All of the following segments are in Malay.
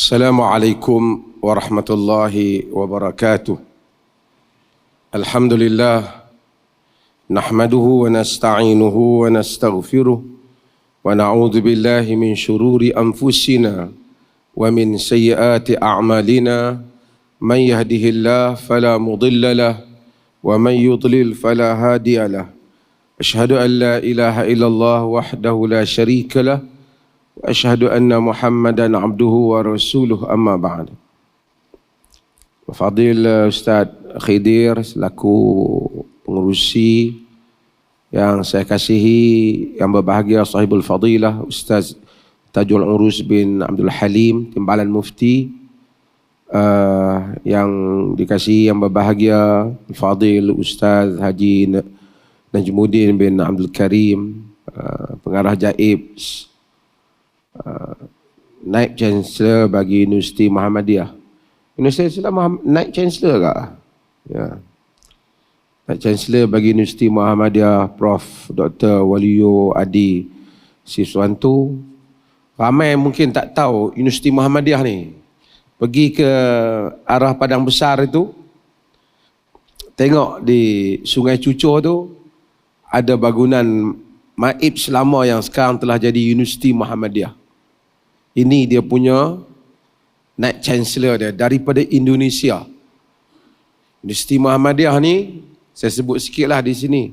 Assalamualaikum warahmatullahi wabarakatuh. Alhamdulillah, nahmaduhu wa nasta'inuhu wa nastaghfiruh wa na'udzu billahi min syururi anfusina wa min sayyiati a'malina. Man yahdihillah fala mudilla lah wa man yudlil fala hadiya lah. Asyhadu an la ilaha illallah wahdahu la syarika lah wa asyhadu anna Muhammadan abduhu wa rasuluh, amma ba'd. Fadil Ustaz Khidir selaku pengerusi yang saya kasihi, yang berbahagia sahibul fadilah Ustaz Tajul Urus bin Abdul Halim, Timbalan Mufti, yang dikasihi yang berbahagia Fadil Ustaz Haji Najmuddin bin Abdul Karim, pengarah Jaib, Naib Chancellor bagi Universiti Muhammadiyah. Universiti Naib Chancellor tak? Ya. Naib Chancellor bagi Universiti Muhammadiyah Prof. Dr. Waliyo Adi Siswanto. Ramai mungkin tak tahu Universiti Muhammadiyah ni. Pergi ke arah Padang Besar itu, tengok di Sungai Cucur tu ada bangunan Maib Selama yang sekarang telah jadi Universiti Muhammadiyah. Ini dia punya Naib Chancellor dia daripada Indonesia. Universiti Muhammadiyah ni, saya sebut sikitlah di sini.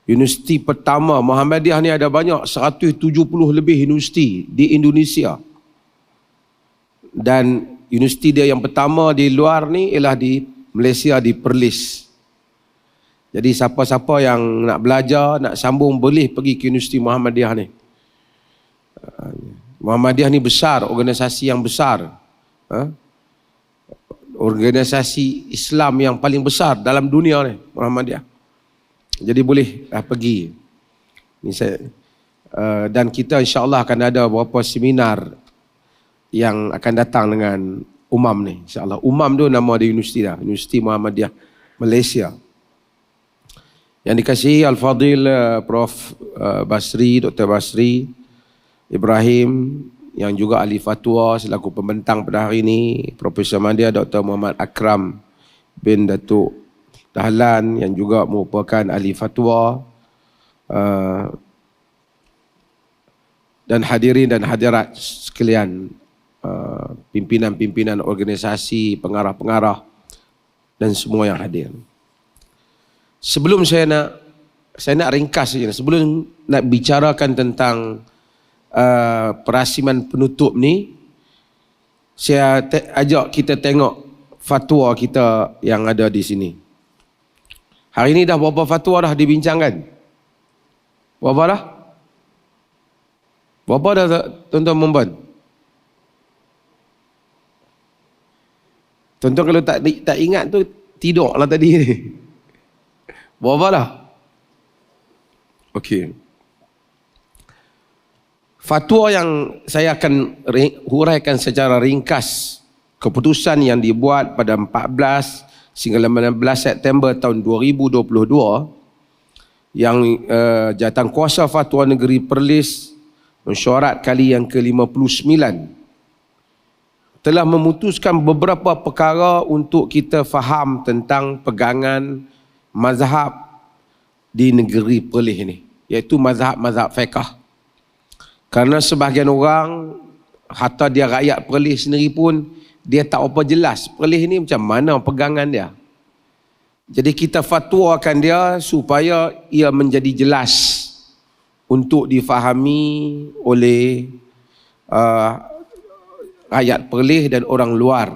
Universiti pertama Muhammadiyah ni ada banyak, 170 lebih universiti di Indonesia. Dan universiti dia yang pertama di luar ni ialah di Malaysia, di Perlis. Jadi siapa-siapa yang nak belajar, nak sambung, boleh pergi ke Universiti Muhammadiyah ni. Muhammadiyah ni besar, organisasi yang besar. Organisasi Islam yang paling besar dalam dunia ni, Muhammadiyah. Jadi boleh pergi. Ni saya, dan kita insya-Allah akan ada beberapa seminar yang akan datang dengan UMAM ni, insya-Allah. UMAM tu nama dia universiti dah, Universiti Muhammadiyah Malaysia. Yang dikasihi Al-Fadil Prof. Basri, Dr. Basri Ibrahim, yang juga ahli fatwa selaku pembentang pada hari ini, Profesor Madya Dr. Muhammad Akram bin Datuk Dahlan, yang juga merupakan ahli fatwa, dan hadirin dan hadirat sekalian, pimpinan-pimpinan organisasi, pengarah-pengarah dan semua yang hadir. Sebelum saya nak ringkas saja, sebelum nak bicarakan tentang perasiman penutup ni, saya ajak kita tengok fatwa kita yang ada di sini. Hari ini dah berapa fatwa dah dibincangkan? Berapa dah? Berapa dah tuan-tuan memban? Tuan-tuan kalau tak ingat tu tidurlah tadi ni. Berapa dah? Okey. Fatwa yang saya akan huraikan secara ringkas, keputusan yang dibuat pada 14 hingga 18 September tahun 2022 yang Jawatankuasa Fatwa Negeri Perlis Mesyuarat kali yang ke-59 telah memutuskan beberapa perkara untuk kita faham tentang pegangan mazhab di negeri Perlis ini, iaitu mazhab-mazhab fiqh. Karena sebahagian orang, hatta dia rakyat Perlis sendiri pun, dia tak apa jelas Perlis ni macam mana pegangan dia. Jadi kita fatwakan dia supaya ia menjadi jelas untuk difahami oleh rakyat Perlis dan orang luar.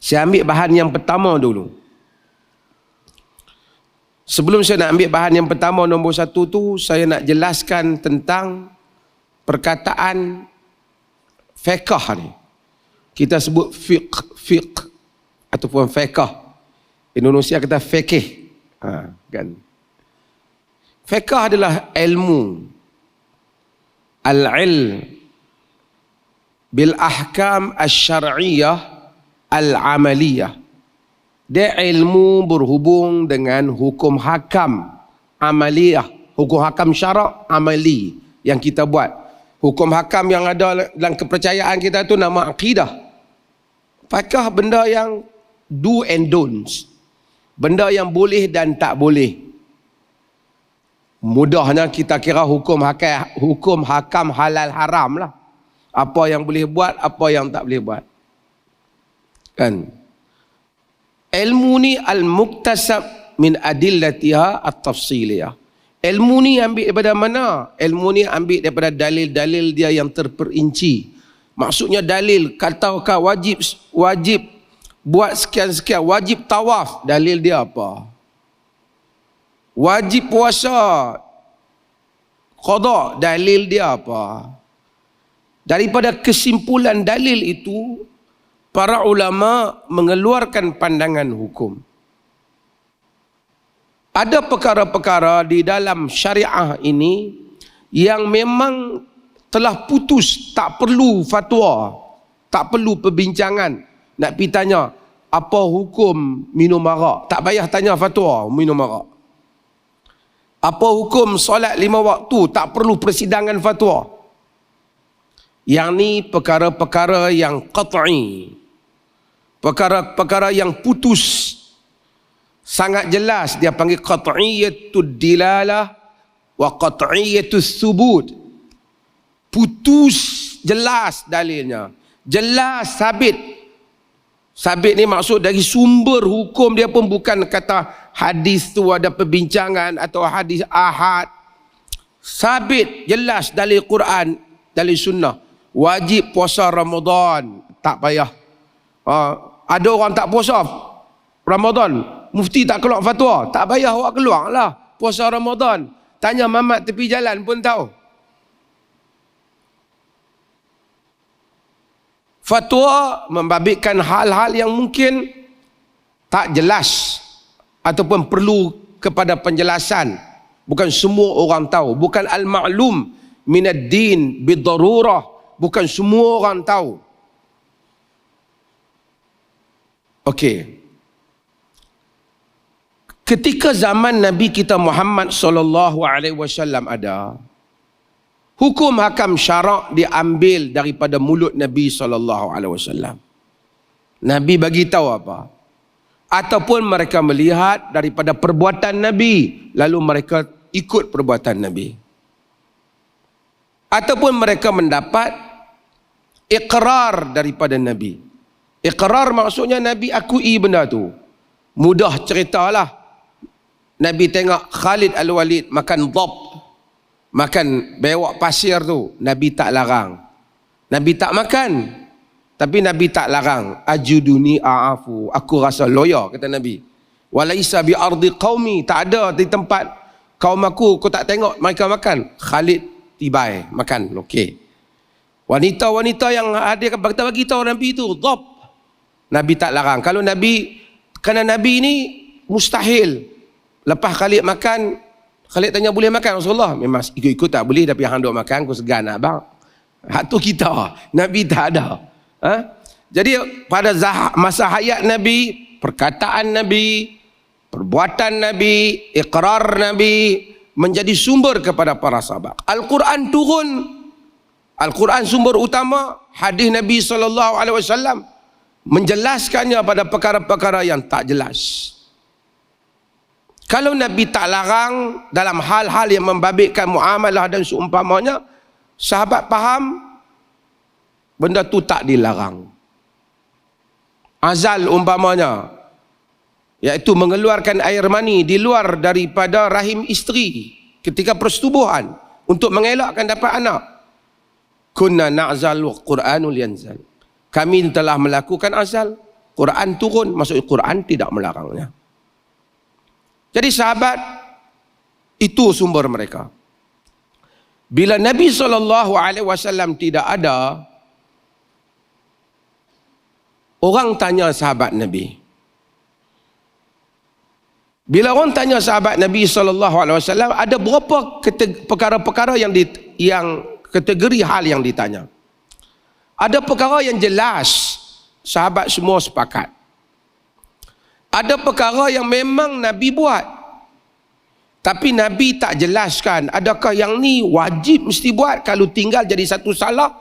Saya ambil bahan yang pertama dulu. Sebelum saya nak ambil bahan yang pertama, nombor 1 tu, saya nak jelaskan tentang perkataan fiqh ni. Kita sebut fiqh ataupun fiqh. Indonesia kata fikih. Kan? Fiqh adalah ilmu al-ilm bil ahkam asy-syar'iyyah al-amaliyah. Dia ilmu berhubung dengan hukum hakam amaliyah, hukum hakam syarak amali yang kita buat. Hukum hakam yang ada dalam kepercayaan kita tu nama akidah. Apakah benda yang do and don'ts? Benda yang boleh dan tak boleh. Mudahnya kita kira hukum hakam halal haram lah. Apa yang boleh buat, apa yang tak boleh buat. Kan? Ilmu ni al-muktasab min adillatiha at-tafsiliyah. Ilmu ni ambil daripada mana? Ilmu ni ambil daripada dalil-dalil dia yang terperinci. Maksudnya dalil, katakan wajib buat sekian-sekian, wajib tawaf, dalil dia apa? Wajib puasa, qada, dalil dia apa? Daripada kesimpulan dalil itu, para ulama mengeluarkan pandangan hukum. Ada perkara-perkara di dalam syariah ini yang memang telah putus, tak perlu fatwa, tak perlu perbincangan. Nak pergi tanya, apa hukum minum arak? Tak payah tanya fatwa minum arak. Apa hukum solat 5 waktu? Tak perlu persidangan fatwa. Yang ni perkara-perkara yang qat'i. Perkara-perkara yang putus. Sangat jelas dia panggil qat'iyatud dilalah wa qat'iyatus subut. Putus jelas dalilnya. Jelas sabit. Sabit ni maksud dari sumber hukum dia pun bukan kata hadis tu ada perbincangan atau hadis ahad. Sabit jelas dalil Quran, dalil sunnah. Wajib puasa Ramadan, tak payah. Ada orang tak puasa Ramadan, mufti tak keluar fatwa, tak payah awak keluar lah puasa Ramadan. Tanya mamat tepi jalan pun tahu. Fatwa membabitkan hal-hal yang mungkin tak jelas ataupun perlu kepada penjelasan. Bukan semua orang tahu. Bukan al-ma'lum minad din bidarurah. Bukan semua orang tahu. Okey. Ketika zaman Nabi kita Muhammad sallallahu alaihi wasallam ada, hukum hakam syarak diambil daripada mulut Nabi sallallahu alaihi wasallam. Nabi bagi tahu apa? Ataupun mereka melihat daripada perbuatan Nabi, lalu mereka ikut perbuatan Nabi. Ataupun mereka mendapat iqrar daripada Nabi. Iqrar maksudnya Nabi akui benda tu. Mudah ceritalah. Nabi tengok Khalid Al-Walid makan dhab, makan bewak pasir tu, Nabi tak larang. Nabi tak makan, tapi Nabi tak larang. Ajuduni a'afu, aku rasa loya, kata Nabi. Walaisa bi ardi qaumi, tak ada di tempat kaum aku tak tengok mereka makan. Khalid tibai makan, okey. Wanita-wanita yang hadir kata bagi tahu Nabi tu dhab, Nabi tak larang. Kalau Nabi, kerana Nabi ni mustahil. Lepas Khalid makan, Khalid tanya boleh makan Rasulullah? Memang ikut-ikut tak boleh, tapi hang duk makan, aku segan abang. Hak tu kita, Nabi tak ada. Jadi pada masa hayat Nabi, perkataan Nabi, perbuatan Nabi, iqrar Nabi menjadi sumber kepada para sahabat. Al-Quran turun, Al-Quran sumber utama, hadis Nabi SAW menjelaskannya pada perkara-perkara yang tak jelas. Kalau Nabi tak larang dalam hal-hal yang membabitkan muamalah dan seumpamanya, sahabat faham benda tu tak dilarang. Azal umpamanya, iaitu mengeluarkan air mani di luar daripada rahim isteri ketika persetubuhan untuk mengelakkan dapat anak. Kunna na'zal wa Qur'anul yanzal. Kami telah melakukan azal, Quran turun, maksud Quran tidak melarangnya. Jadi sahabat itu sumber mereka. Bila Nabi SAW tidak ada, orang tanya sahabat Nabi. Bila orang tanya sahabat Nabi SAW, ada berapa perkara-perkara yang kategori hal yang ditanya. Ada perkara yang jelas, sahabat semua sepakat. Ada perkara yang memang Nabi buat, Tapi Nabi tak jelaskan adakah yang ni wajib mesti buat kalau tinggal jadi satu salah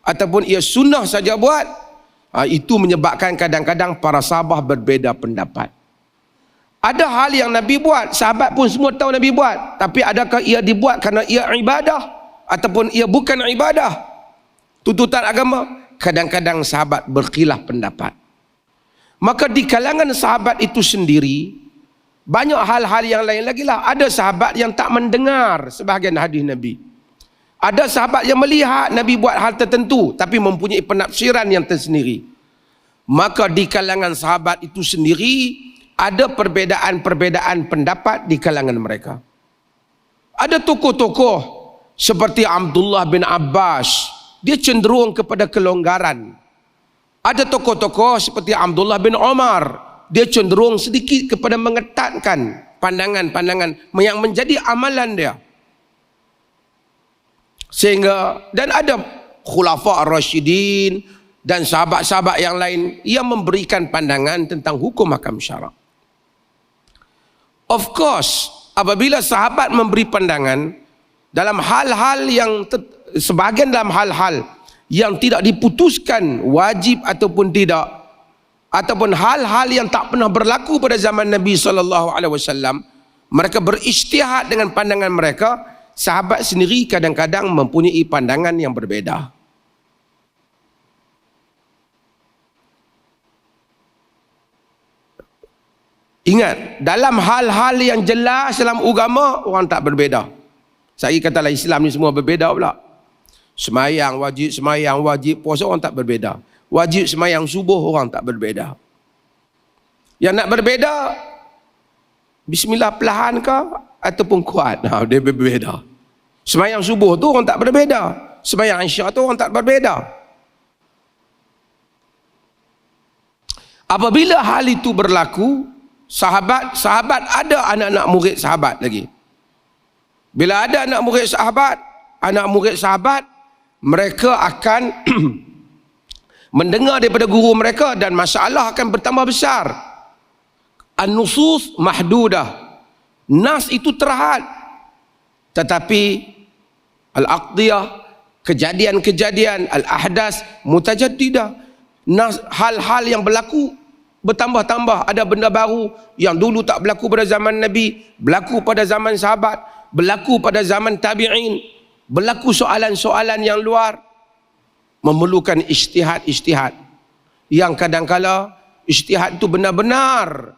ataupun ia sunnah saja buat. Itu menyebabkan kadang-kadang para sahabat berbeza pendapat. Ada hal yang Nabi buat, sahabat pun semua tahu Nabi buat, tapi adakah ia dibuat kerana ia ibadah ataupun ia bukan ibadah, tuntutan agama? Kadang-kadang sahabat berkhilaf pendapat. Maka di kalangan sahabat itu sendiri banyak hal-hal yang lain lagi lah. Ada sahabat yang tak mendengar sebahagian hadis Nabi. Ada sahabat yang melihat Nabi buat hal tertentu tapi mempunyai penafsiran yang tersendiri. Maka di kalangan sahabat itu sendiri ada perbezaan-perbezaan pendapat di kalangan mereka. Ada tokoh-tokoh seperti Abdullah bin Abbas, dia cenderung kepada kelonggaran. Ada tokoh-tokoh seperti Abdullah bin Umar, dia cenderung sedikit kepada mengetatkan pandangan-pandangan yang menjadi amalan dia. Sehingga, dan ada khulafa ar-rasyidin dan sahabat-sahabat yang lain yang memberikan pandangan tentang hukum hakam syarak. Of course, apabila sahabat memberi pandangan dalam hal-hal yang sebahagian dalam hal-hal yang tidak diputuskan wajib ataupun tidak, ataupun hal-hal yang tak pernah berlaku pada zaman Nabi SAW, mereka berijtihad dengan pandangan mereka. Sahabat sendiri kadang-kadang mempunyai pandangan yang berbeza. Ingat, dalam hal-hal yang jelas dalam agama, orang tak berbeza. Saya katalah Islam ni semua berbeza pula. Semayang wajib, puasa orang tak berbeza. Wajib semayang subuh, orang tak berbeza. Yang nak berbeza, bismillah perlahan ke ataupun kuat, dia berbeza. Semayang subuh tu orang tak berbeza. Semayang isyak tu orang tak berbeza. Apabila hal itu berlaku, sahabat ada anak-anak murid sahabat lagi. Bila ada anak murid sahabat, mereka akan mendengar daripada guru mereka dan masalah akan bertambah besar. An-nusus mahdudah. Nas itu terhad. Tetapi al-aqdiyah, kejadian-kejadian, al-ahdas mutajaddidah. Nas, hal-hal yang berlaku bertambah-tambah. Ada benda baru yang dulu tak berlaku pada zaman Nabi, berlaku pada zaman sahabat, berlaku pada zaman tabi'in, berlaku soalan-soalan yang luar, memerlukan ijtihad yang kadang-kala ijtihad itu benar-benar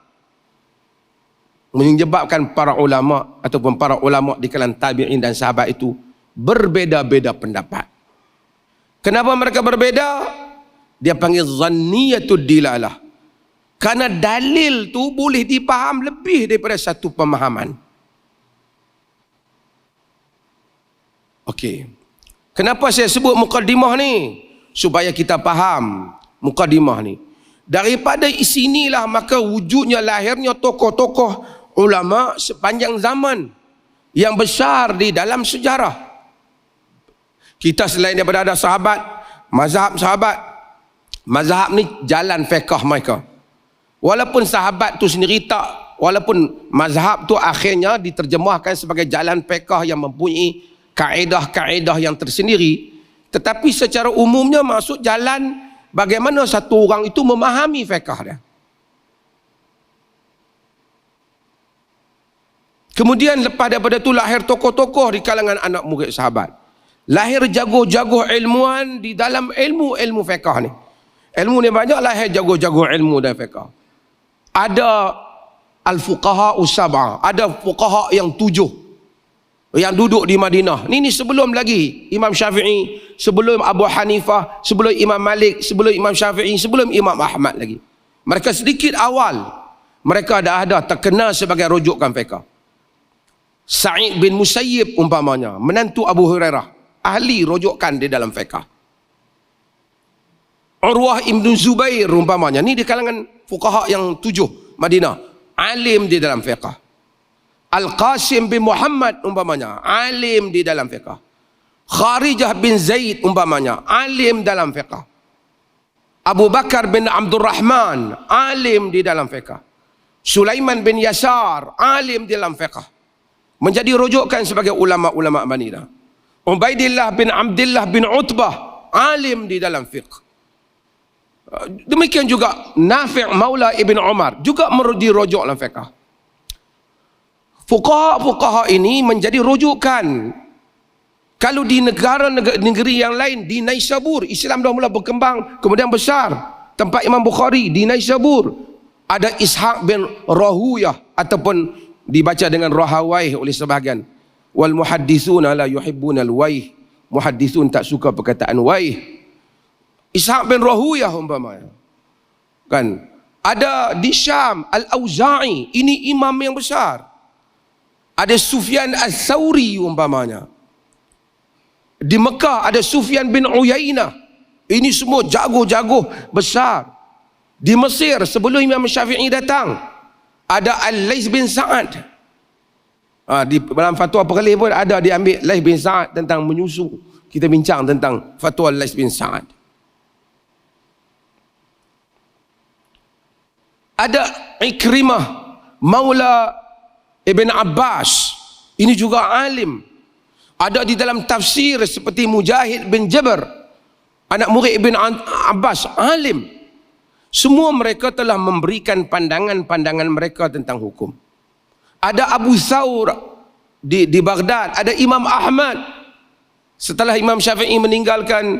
menyebabkan para ulama ataupun para ulama di kalangan tabi'in dan sahabat itu berbeza-beza pendapat. Kenapa mereka berbeza? Dia panggil zanniyatud dilalah. Karena dalil tu boleh dipaham lebih daripada satu pemahaman. Okey. Kenapa saya sebut mukaddimah ni? Supaya kita faham mukaddimah ni. Daripada sinilah maka wujudnya lahirnya tokoh-tokoh ulama sepanjang zaman yang besar di dalam sejarah. Kita selain daripada ada sahabat, mazhab ni jalan fiqh mereka. Walaupun sahabat tu sendiri tak, walaupun mazhab tu akhirnya diterjemahkan sebagai jalan fiqh yang mempunyai kaedah-kaedah yang tersendiri, tetapi secara umumnya maksud jalan bagaimana satu orang itu memahami fiqh dia. Kemudian lepas daripada itu lahir tokoh-tokoh di kalangan anak murid sahabat. Lahir jago-jago ilmuwan di dalam ilmu fiqh ni. Ilmu ni banyak, lahir jago-jago ilmu dan fiqh. Ada al-fuqaha us-sab'ah, ada fuqaha yang 7 yang duduk di Madinah. Ini sebelum lagi Imam Syafi'i, sebelum Abu Hanifah, sebelum Imam Malik, sebelum Imam Syafi'i, sebelum Imam Ahmad lagi. Mereka sedikit awal, mereka dah ada terkenal sebagai rujukan fiqh. Sa'id bin Musayyib umpamanya, menantu Abu Hurairah, ahli rujukan di dalam fiqh. Urwah ibn Zubair umpamanya, ni di kalangan fuqaha yang 7 Madinah, alim di dalam fiqh. Al-Qasim bin Muhammad umpamanya, alim di dalam fiqh. Kharijah bin Zaid umpamanya, alim dalam fiqh. Abu Bakar bin Abdul Rahman, alim di dalam fiqh. Sulaiman bin Yasar, alim di dalam fiqh. menjadi rujukan sebagai ulama-ulama Madinah. Ubaidillah bin Abdullah bin Utbah, alim di dalam fiqh. Demikian juga Nafi' Maula Ibn Umar, juga dirujuk dalam fiqh. Fuqaha ini menjadi rujukan. Kalau di negeri yang lain, di Naisabur, Islam dah mula berkembang, kemudian besar. Tempat Imam Bukhari di Naisabur, ada Ishaq bin Rahuyah, ataupun dibaca dengan Rahawaih oleh sebahagian. Wal muhaddithuna la yuhibbuna al-waih. Muhaddithun tak suka perkataan waih. Ishaq bin Rahuyah umpamanya. Kan? Ada di Syam Al-Auza'i, ini imam yang besar. Ada Sufyan Al-Thawri umpamanya. Di Mekah ada Sufyan bin Uyainah. Ini semua jago-jago besar. Di Mesir sebelum Imam Syafi'i datang, ada Al-Laits bin Sa'ad. Di dalam fatwa perkali pun ada diambil Laits bin Sa'ad tentang menyusu. Kita bincang tentang fatwa Laits bin Sa'ad. Ada Ikrimah Maula Ibn Abbas. Ini juga alim. Ada di dalam tafsir seperti Mujahid bin Jabr, anak murid Ibn Abbas, alim. Semua mereka telah memberikan pandangan-pandangan mereka tentang hukum. Ada Abu Thawr di Baghdad, ada Imam Ahmad. Setelah Imam Syafi'i meninggalkan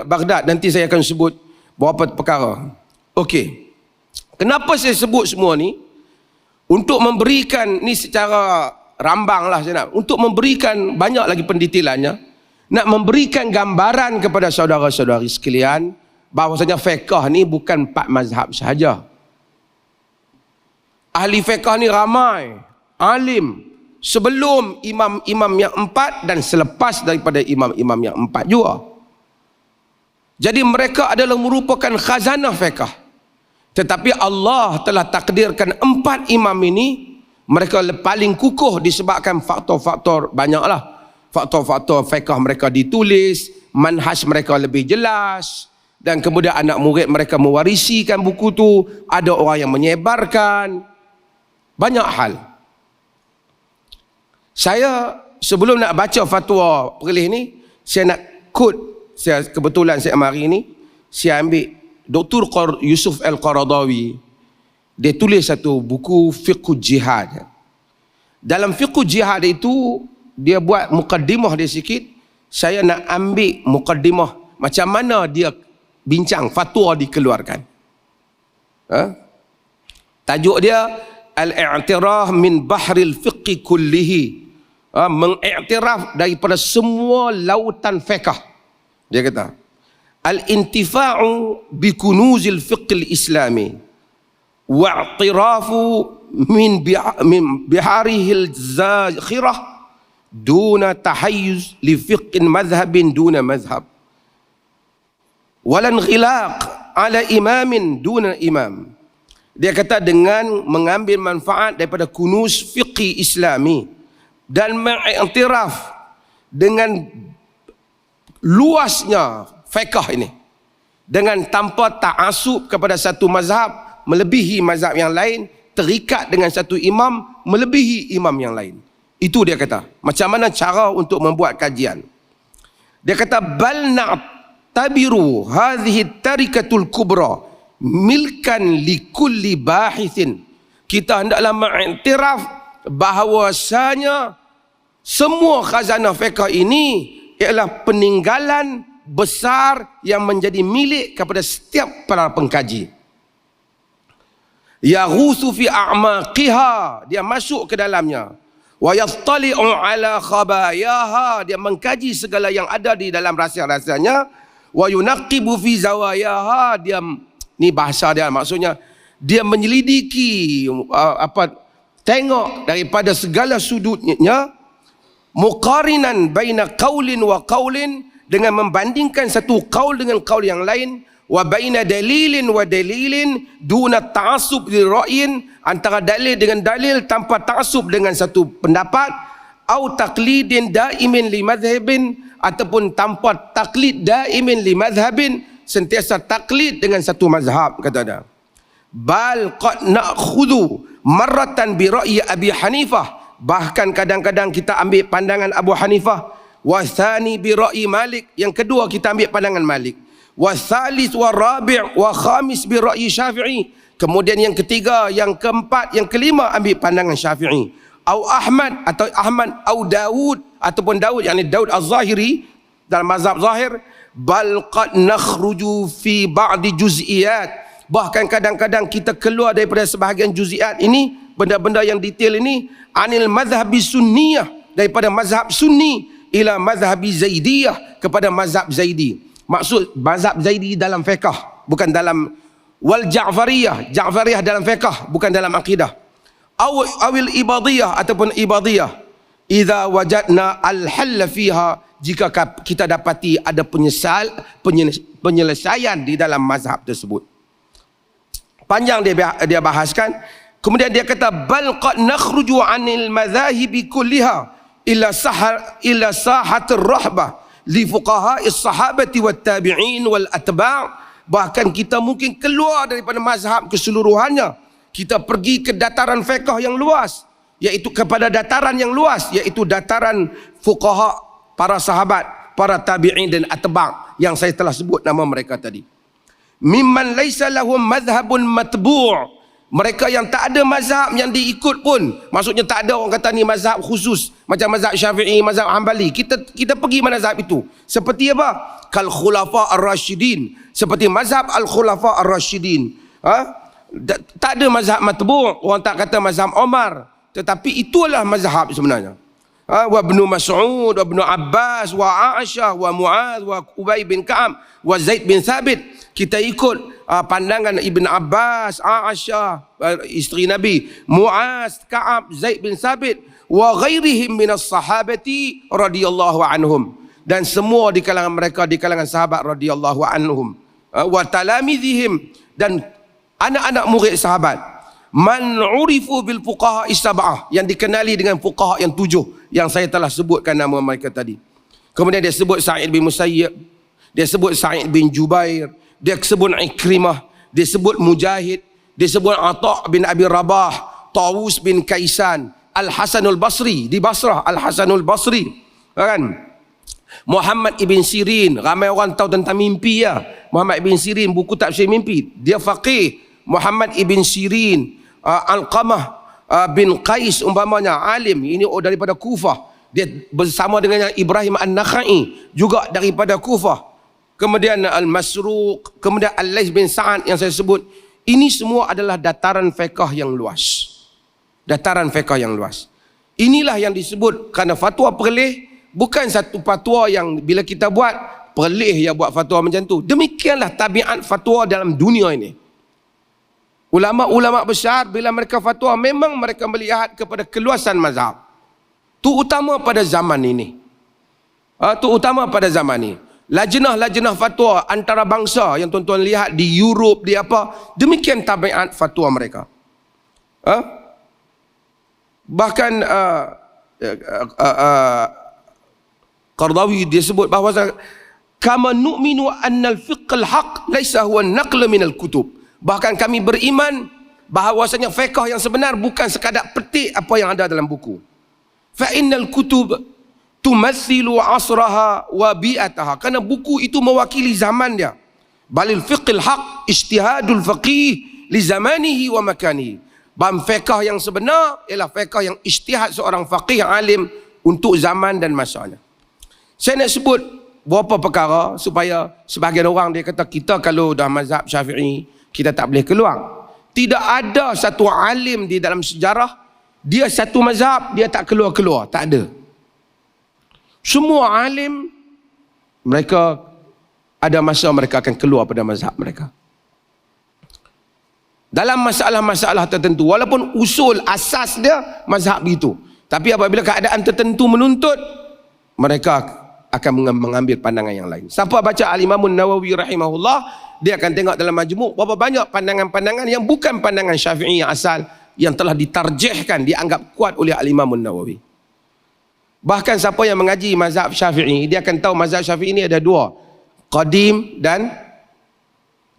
Baghdad, nanti saya akan sebut beberapa perkara. Okey. Kenapa saya sebut semua ni? Untuk memberikan ni secara rambang lah saya nak, untuk memberikan banyak lagi pendetailannya, nak memberikan gambaran kepada saudara-saudari sekalian bahawasanya fiqh ni bukan 4 mazhab sahaja. Ahli fiqh ni ramai, alim, sebelum imam-imam yang 4 dan selepas daripada imam-imam yang 4 juga. Jadi mereka adalah merupakan khazanah fiqh. Tetapi Allah telah takdirkan 4 imam ini, mereka paling kukuh disebabkan faktor-faktor banyaklah. Faktor-faktor fiqh mereka ditulis, manhaj mereka lebih jelas, dan kemudian anak murid mereka mewarisikan buku tu, ada orang yang menyebarkan, banyak hal. Saya sebelum nak baca fatwa perlih ni, saya nak quote, kebetulan saya mari ni, saya ambil Dr. Yusuf Al-Qaradawi. Dia tulis satu buku Fiqh Jihad. Dalam Fiqh Jihad itu, dia buat mukaddimah dia sikit. Saya nak ambil mukaddimah macam mana dia bincang fatwa dikeluarkan. Tajuk dia Al-i'tiraf min bahril fiqh kullihi. Mengiktiraf daripada semua lautan fiqh. Dia kata, al-intifa'u bi kunuzil fiqh al-islami wa'tirafu min biharihil zakhirah duna tahayyuz li fiqhin madhhabin duna madhhab walan ghilaq ala imamin duna imam. Dia kata dengan mengambil manfaat daripada kunuz fiqh islami dan mengiktiraf dengan luasnya fiqh ini, dengan tanpa ta'assub kepada satu mazhab melebihi mazhab yang lain, terikat dengan satu imam melebihi imam yang lain. Itu dia kata. Macam mana cara untuk membuat kajian? Dia kata bal na'tabiru hadhihi tarikatul kubra milkan likulli bahithin. Kita hendaklah mengiktiraf bahawasanya semua khazanah fiqh ini ialah peninggalan besar yang menjadi milik kepada setiap para pengkaji. Yaghutsu fi a'maqiha, dia masuk ke dalamnya. Wa yattali'u ala khabayaha, dia mengkaji segala yang ada di dalam rahsia-rahsianya. Wa yunaqqibu fi zawayaha, dia ni bahasa dia, maksudnya dia menyelidiki tengok daripada segala sudutnya, muqarinan baina qaulin wa qaulin, dengan membandingkan satu qaul dengan qaul yang lain, wa baina dalilin wa dalilin duna ta'assub li ra'yin, antara dalil dengan dalil tanpa ta'assub dengan satu pendapat, au taqlidin daimin li madhhabin, ataupun tanpa taklid daimin li madhhabin, sentiasa taklid dengan satu mazhab, kata dia. Bal qad na'khudhu marratan bi ra'yi Abi Hanifah, bahkan kadang-kadang kita ambil pandangan Abu Hanifah, wa tsani bi ra'yi Malik, yang kedua kita ambil pandangan Malik, wa tsalits wa rabi' wa khamis bi ra'yi Syafi'i, kemudian yang ketiga, yang keempat, yang kelima ambil pandangan Syafi'i, au Ahmad atau Ahmad, au Daud ataupun Daud, yakni Daud Az-Zahiri dalam mazhab Zahir, bal qad nakhruju fi ba'di juz'iyat, bahkan kadang-kadang kita keluar daripada sebahagian juz'iyat ini, benda-benda yang detail ini, anil mazhabi sunniyah, daripada mazhab sunni ila mazhabi zaidiyah, kepada mazhab zaidi. Maksud mazhab zaidi dalam fiqh, bukan dalam, wal ja'fariyah, ja'fariyah dalam fiqh, bukan dalam akidah, awil ibadiyah ataupun ibadiyah, idza wajadna al-halla fiha, jika kita dapati ada penyelesaian di dalam mazhab tersebut. Panjang dia bahaskan. Kemudian dia kata, bal qad nakhruju 'anil madhahibi kulliha illa sahatir rahbah li fuqaha'is sahabati wat tabi'in wal atba', bahkan kita mungkin keluar daripada mazhab keseluruhannya, kita pergi ke dataran fiqh yang luas, iaitu kepada dataran yang luas, iaitu dataran fuqaha, para sahabat, para tabi'in dan atba' yang saya telah sebut nama mereka tadi. Mimman laisa lahum madhhabun matbu', mereka yang tak ada mazhab yang diikut pun, maksudnya tak ada orang kata ni mazhab khusus macam mazhab Syafi'i, mazhab Hanbali, kita pergi mazhab itu. Seperti apa? Kal khulafa ar-rasyidin, seperti mazhab al-khulafa ar-rasyidin. Tak ada mazhab matbu', orang tak kata mazhab Omar, tetapi itulah mazhab sebenarnya. Wa Ibnu Mas'ud, wa Ibnu Abbas, wa Aisyah, wa Mu'adz, wa Ubay bin Ka'ab, wa Zaid bin Thabit. Kita ikut pandangan Ibn Abbas, Aisyah, isteri Nabi, Mu'adz, Ka'ab, Zaid bin Thabit, wa ghairihim minas sahabati radhiyallahu anhum, dan semua di kalangan mereka, di kalangan sahabat radhiyallahu anhum, wa talamizihim, dan anak-anak murid sahabat, man urifu bil fuqaha sab'ah, yang dikenali dengan fuqaha yang 7 yang saya telah sebutkan nama mereka tadi. Kemudian dia sebut Sa'id bin Musayyib, dia sebut Sa'id bin Jubair, dia sebut Ikrimah, dia sebut Mujahid, dia sebut Atha' bin Abi Rabah, Tawus bin Kaisan, Al-Hasanul Basri di Basrah, Al-Hasanul Basri, kan? Muhammad ibn Sirin, ramai orang tahu tentang mimpi ya. Muhammad ibn Sirin, buku tafsir mimpi, dia faqih. Muhammad ibn Sirin, Alqamah bin Qais umpamanya, alim, ini daripada Kufah, dia bersama dengan Ibrahim An-Nakhai juga daripada Kufah. Kemudian Al-Masruq, kemudian Al-Laits bin Sa'ad yang saya sebut. Ini semua adalah dataran fiqh yang luas. Dataran fiqh yang luas. Inilah yang disebut, kerana fatwa perleh bukan satu fatwa yang bila kita buat perleh ya buat fatwa macam tu. Demikianlah tabiat fatwa dalam dunia ini. Ulama-ulama besar bila mereka fatwa, memang mereka melihat kepada keluasan mazhab. Terutama pada zaman ini. Terutama pada zaman ini. Lajnah-lajnah fatwa antarabangsa yang tuan-tuan lihat di Europe, di apa, demikian tabiat fatwa mereka. Bahkan Qardawi dia sebut bahawa kama nu'minu anna al-fiqh al-haq laisa huwa an-naql min al-kutub. Bahkan kami beriman bahawasanya fiqh yang sebenar bukan sekadar petik apa yang ada dalam buku. Fa innal kutub tumathilu asraha wa bi'ataha, kerana buku itu mewakili zaman dia. Balil fiqhil haq ijtihadul faqih li zamanihi wa makanihi. Fiqh yang sebenar ialah fiqh yang ijtihad seorang faqih alim untuk zaman dan masanya. Saya nak sebut beberapa perkara supaya sebahagian orang dia kata kita kalau dah mazhab Syafi'i kita tak boleh keluar. Tidak ada satu alim di dalam sejarah dia satu mazhab dia tak keluar-keluar, tak ada. Semua alim mereka ada masa mereka akan keluar pada mazhab mereka. Dalam masalah-masalah tertentu, walaupun usul asas dia mazhab itu, tapi apabila keadaan tertentu menuntut, mereka akan mengambil pandangan yang lain. Siapa baca Al-Imam Nawawi rahimahullah, dia akan tengok dalam majmu' berapa banyak pandangan-pandangan yang bukan pandangan Syafi'i yang asal, yang telah ditarjihkan, dianggap kuat oleh Al-Imam Nawawi. Bahkan siapa yang mengaji mazhab Syafi'i, dia akan tahu mazhab Syafi'i ini ada dua, qadim dan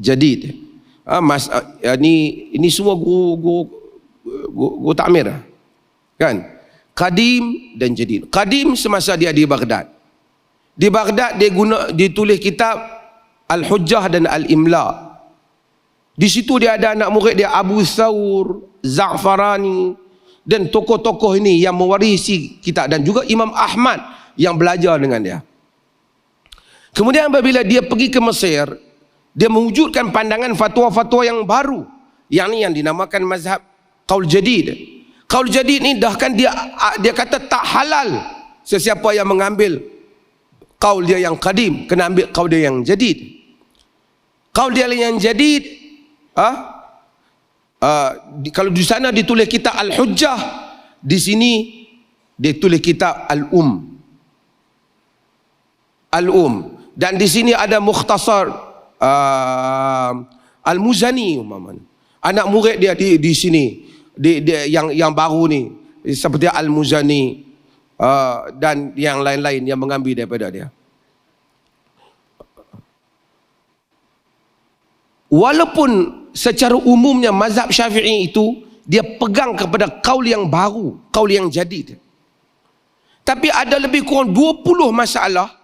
jadid. Ini semua guru Guru Takmir kan, qadim dan jadid. Qadim semasa dia di Baghdad. Di Baghdad dia tulis kitab Al-Hujjah dan Al-Imla. Di situ dia ada anak murid dia Abu Thawr, Za'farani dan tokoh-tokoh ini yang mewarisi kitab, dan juga Imam Ahmad yang belajar dengan dia. Kemudian apabila dia pergi ke Mesir, dia mewujudkan pandangan fatwa-fatwa yang baru, yang ni yang dinamakan mazhab Qaul Jadid. Qaul Jadid ni bahkan dia kata tak halal sesiapa yang mengambil qaul dia yang qadim, kena ambil qaul dia yang jadid. Qaul dia yang jadid, kalau di sana ditulis kitab Al-Hujjah, di sini ditulis kitab Al-Um. Dan di sini ada Mukhtasar Al-Muzani umpamanya. Anak murid dia di sini, yang baru ni seperti Al-Muzani dan yang lain-lain yang mengambil daripada dia. Walaupun secara umumnya mazhab Syafi'i itu dia pegang kepada qaul yang baru, qaul yang jadid, tapi ada lebih kurang 20 masalah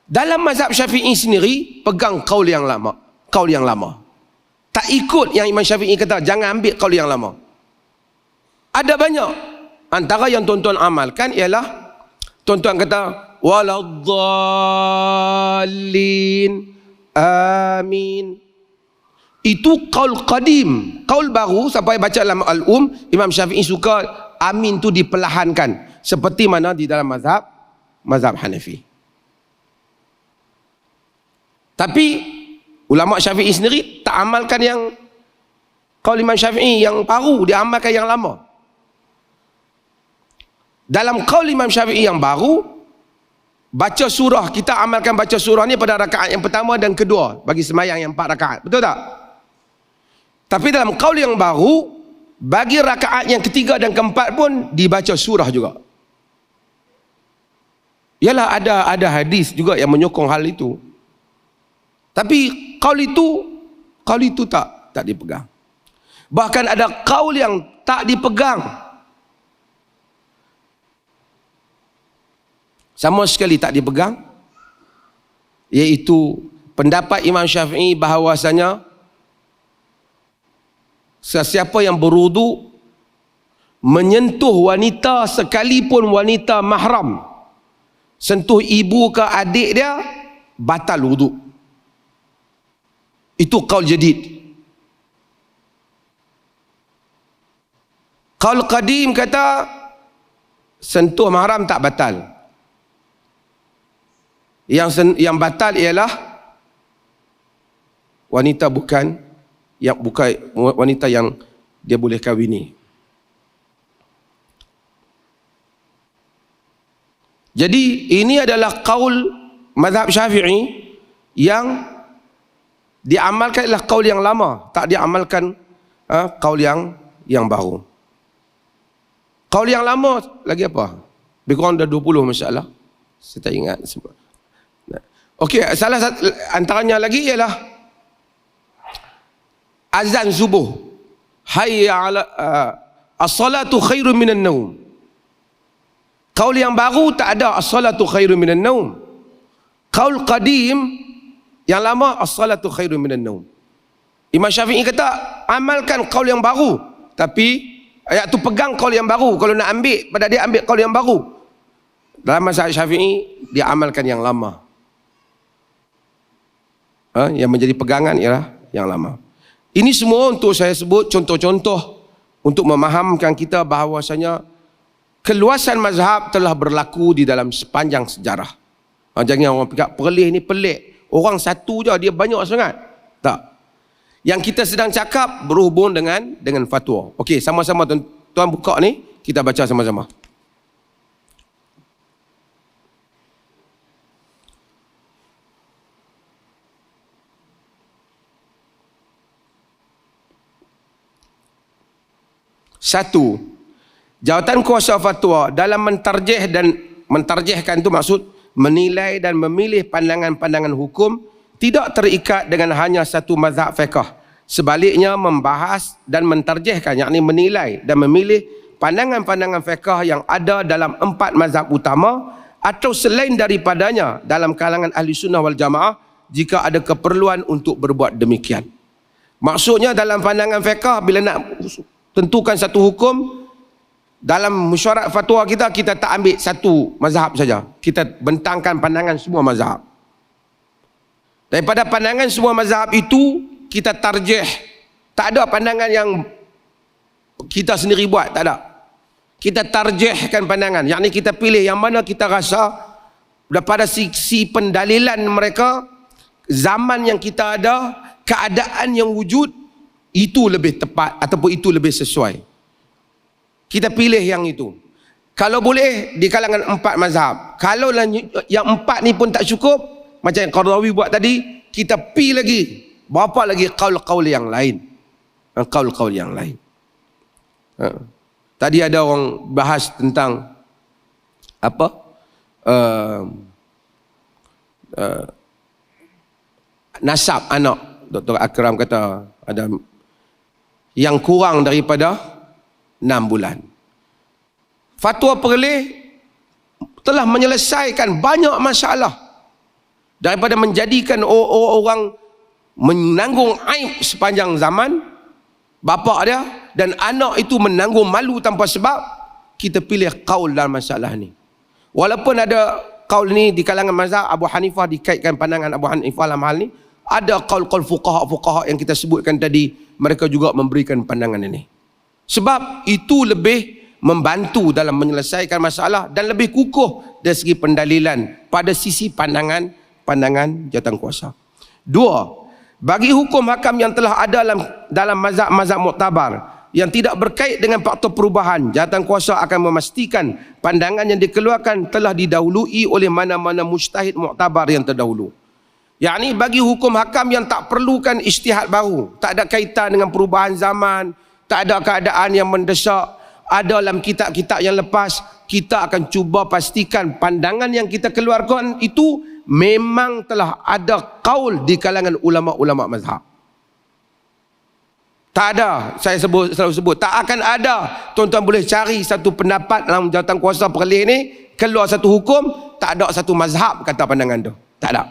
dalam mazhab Syafi'i sendiri pegang qaul yang lama. Tak ikut yang Imam Syafi'i kata jangan ambil qaul yang lama. Ada banyak. Antara yang tuan-tuan amalkan ialah tuan-tuan kata waladdallin amin. Itu qaul qadim. Qaul baru sampai baca dalam Al-Um, Imam Syafi'i suka amin tu diperlahankan, seperti mana di dalam mazhab Hanafi. Tapi ulama Syafi'i sendiri tak amalkan yang qaul Imam Syafi'i yang baru, dia amalkan yang lama. Dalam qaul Imam Syafi'i yang baru, baca surah, kita amalkan baca surah ni pada rakaat yang pertama dan kedua bagi sembahyang yang 4 rakaat. Betul tak? Tapi dalam qaul yang baru, bagi rakaat yang ketiga dan keempat pun dibaca surah juga. Yalah, ada hadis juga yang menyokong hal itu. Tapi qaul itu tak dipegang. Bahkan ada qaul yang tak dipegang sama sekali, tak dipegang, iaitu pendapat Imam Syafi'i bahawasanya sesiapa yang berwudu menyentuh wanita sekalipun wanita mahram, sentuh ibu ke adik dia, batal wudu. Itu qaul jadid. Qaul qadim kata sentuh mahram tak batal. Yang batal ialah wanita bukan wanita yang dia boleh kahwini. Jadi ini adalah qaul mazhab Syafi'i yang diamalkan ialah qaul yang lama, tak diamalkan qaul yang baru. Qaul yang lama lagi apa? Lebih kurang dah 20 masalah. Saya tak ingat semua. Okey, salah satu antaranya lagi ialah azan subuh. Hayya ala as-salatu khairun minan naum. Qaul yang baru tak ada as-salatu khairun minan naum. Qaul qadim yang lama as-salatu khairun minan naum. Imam Syafi'i kata amalkan qaul yang baru, tapi ayat tu pegang qaul yang baru. Kalau nak ambil pada dia, ambil qaul yang baru. Dalam mazhab Syafi'i dia amalkan yang lama. Yang menjadi pegangan ialah yang lama. Ini semua untuk saya sebut contoh-contoh untuk memahamkan kita bahawasanya keluasan mazhab telah berlaku di dalam sepanjang sejarah. Jangan orang fikir perlih ni pelik, orang satu je dia banyak sangat. Tak. Yang kita sedang cakap berhubung dengan fatwa. Okey, sama-sama tuan buka ni, kita baca sama-sama. Satu, jawatan kuasa fatwa dalam mentarjihkan itu maksud menilai dan memilih pandangan-pandangan hukum tidak terikat dengan hanya satu mazhab fiqh, Sebaliknya membahas dan mentarjihkan, yakni menilai dan memilih pandangan-pandangan fiqh yang ada dalam 4 mazhab utama atau selain daripadanya dalam kalangan ahli sunnah wal jamaah jika ada keperluan untuk berbuat demikian. Maksudnya dalam pandangan fiqh, bila nak tentukan satu hukum, dalam mesyuarat fatwa kita, kita tak ambil satu mazhab saja. Kita bentangkan pandangan semua mazhab. Daripada pandangan semua mazhab itu, kita tarjih. Tak ada pandangan yang kita sendiri buat, tak ada. Kita tarjihkan pandangan, yakni kita pilih yang mana kita rasa daripada sisi pendalilan mereka, zaman yang kita ada, keadaan yang wujud, itu lebih tepat ataupun itu lebih sesuai. Kita pilih yang itu. Kalau boleh di kalangan 4 mazhab. Kalau yang 4 ni pun tak cukup, macam yang Qaradawi buat tadi, kita pilih lagi berapa lagi qaul-qaul yang lain. Qaul-qaul yang lain. Tadi ada orang bahas tentang apa? Nasab anak. Dr. Akram kata ada yang kurang daripada 6 bulan. Fatwa Perleh telah menyelesaikan banyak masalah daripada menjadikan orang menanggung aib sepanjang zaman bapa dia dan anak itu menanggung malu tanpa sebab. Kita pilih qaul dalam masalah ni. Walaupun ada qaul ni di kalangan mazhab Abu Hanifah, dikaitkan pandangan Abu Hanifah dalam hal ni, ada qaul-qaul fuqaha yang kita sebutkan tadi, mereka juga memberikan pandangan ini. Sebab itu lebih membantu dalam menyelesaikan masalah dan lebih kukuh dari segi pendalilan pada sisi pandangan jawatankuasa. 2, bagi hukum hakam yang telah ada dalam mazhab muktabar yang tidak berkait dengan faktor perubahan, jawatankuasa akan memastikan pandangan yang dikeluarkan telah didahului oleh mana-mana mujtahid muktabar yang terdahulu. Yakni bagi hukum hakam yang tak perlukan ijtihad baru, tak ada kaitan dengan perubahan zaman, tak ada keadaan yang mendesak, ada dalam kitab-kitab yang lepas, kita akan cuba pastikan pandangan yang kita keluarkan itu memang telah ada qaul di kalangan ulama-ulama mazhab. Tak ada, saya selalu sebut, tak akan ada. Tuan-tuan boleh cari satu pendapat dalam jawatankuasa Perleh ni, keluar satu hukum, tak ada satu mazhab kata pandangan tu. Tak ada.